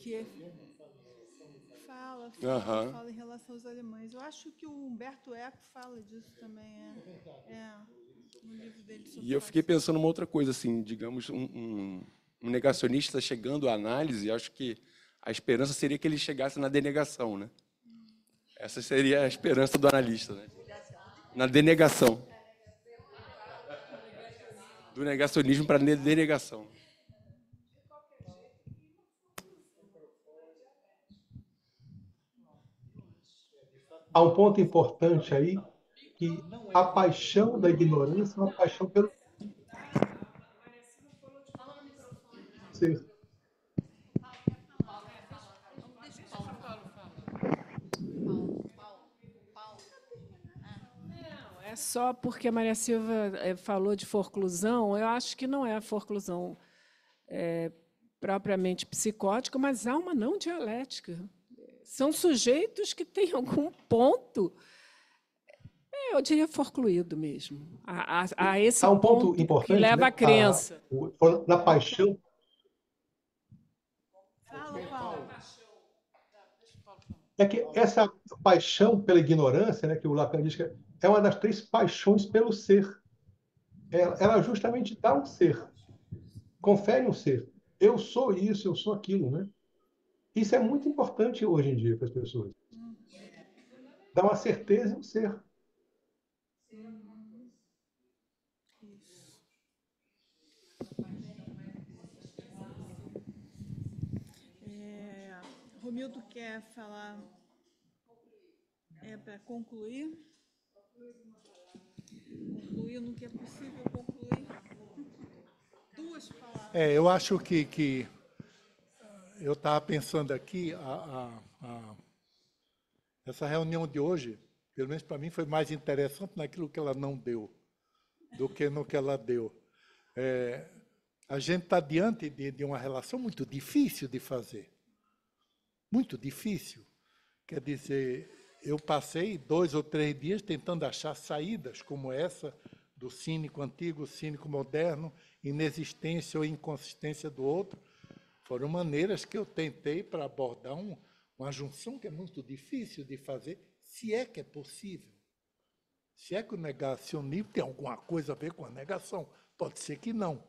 fala em relação aos alemães. Eu acho que o Humberto Eco fala disso também, no livro dele sobre E eu fiquei pensando uma outra coisa, assim, digamos, um negacionista chegando à análise, acho que a esperança seria que ele chegasse na denegação, né? Essa seria a esperança do analista, né? Na denegação. Do negacionismo para a denegação. há um ponto importante aí, que a paixão da ignorância é uma paixão pelo ser. É só porque a Maria Silva falou de forclusão, eu acho que não é a forclusão propriamente psicótica, mas há uma não dialética. São sujeitos que têm algum ponto, eu diria forcluído mesmo, a esse Há um ponto ponto importante, que leva né? à crença. Na paixão. É que essa paixão pela ignorância, né, que o Lacan diz que é uma das 3 paixões pelo ser. Ela justamente dá um ser, confere um ser. Eu sou isso, eu sou aquilo, né? Isso é muito importante hoje em dia para as pessoas. Dá uma certeza em um ser. Romildo quer falar para concluir? Concluir no que é possível concluir. 2 palavras. Eu acho que eu estava pensando aqui, essa reunião de hoje, pelo menos para mim, foi mais interessante naquilo que ela não deu do que no que ela deu. A gente está diante de uma relação muito difícil de fazer. Muito difícil. Quer dizer, eu passei 2 ou 3 dias tentando achar saídas como essa do cínico antigo, cínico moderno, inexistência ou inconsistência do outro. Foram maneiras que eu tentei para abordar uma junção que é muito difícil de fazer, se é que é possível. Se é que o negacionismo tem alguma coisa a ver com a negação. Pode ser que não.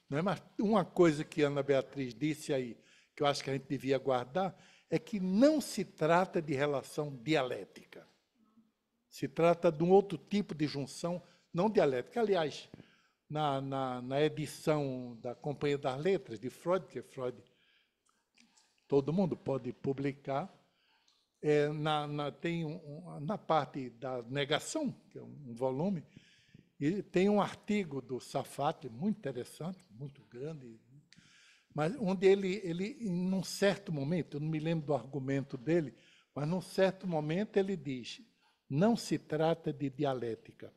Mas uma coisa que Ana Beatriz disse aí, que eu acho que a gente devia guardar, é que não se trata de relação dialética. Se trata de um outro tipo de junção não dialética. Aliás, na edição da Companhia das Letras, de Freud, que Freud todo mundo pode publicar, tem na parte da negação, que é um volume, e tem um artigo do Sarfati, muito interessante, muito grande, mas onde ele, num certo momento, eu não me lembro do argumento dele, mas num certo momento ele diz, não se trata de dialética.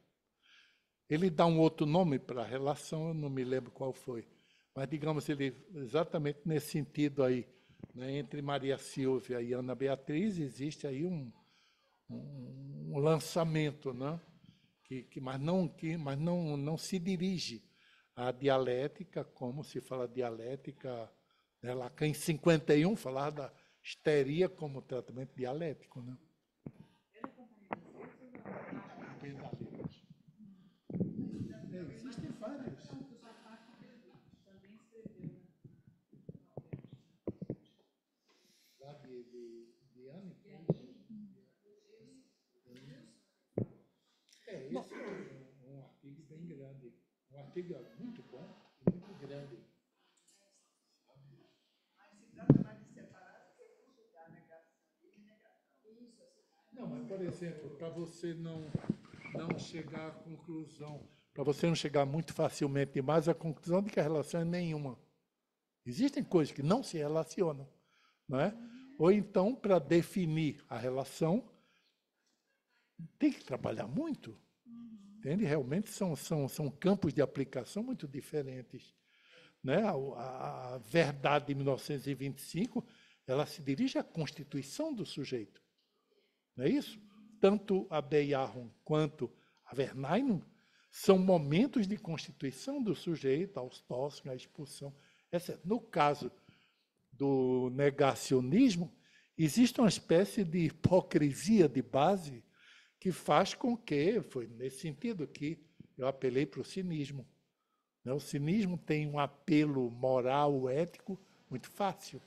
Ele dá um outro nome para a relação, eu não me lembro qual foi, mas, digamos, ele exatamente nesse sentido aí, né, entre Maria Silvia e Ana Beatriz, existe aí um lançamento, né, mas não se dirige à dialética, como se fala dialética, né, Lacan, em 51, falar da histeria como tratamento dialético. Né? Existem vários. Lá de Ana, esse é um artigo bem grande. Um artigo muito bom e muito grande. Mas se trata mais de separar do que conjugar negacionismo e negação. Não, mas, por exemplo, para você não chegar à conclusão, para você não chegar muito facilmente demais à conclusão de que a relação é nenhuma. Existem coisas que não se relacionam. Não é? Ou então, para definir a relação, tem que trabalhar muito. Entende? Realmente são campos de aplicação muito diferentes. Né? A verdade de 1925, ela se dirige à constituição do sujeito. Não é isso? Tanto a Beyerholm quanto a Verneinung são momentos de constituição do sujeito, a Ausstoßung, a expulsão. No caso do negacionismo, existe uma espécie de hipocrisia de base que faz com que, foi nesse sentido que eu apelei para o cinismo. O cinismo tem um apelo moral, ético, muito fácil.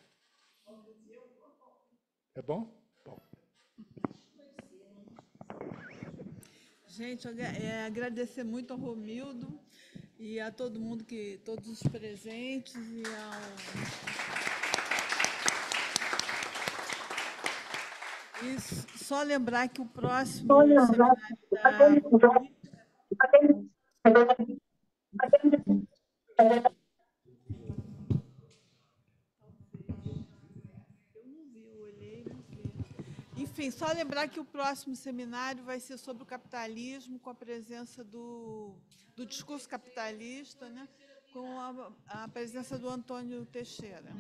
É bom? Bom. Gente, agradecer muito ao Romildo e a todo mundo, todos os presentes e ao E só lembrar que o próximo seminário Enfim, só lembrar que o próximo seminário vai ser sobre o capitalismo, com a presença do discurso capitalista, né? Com a presença do Antônio Teixeira.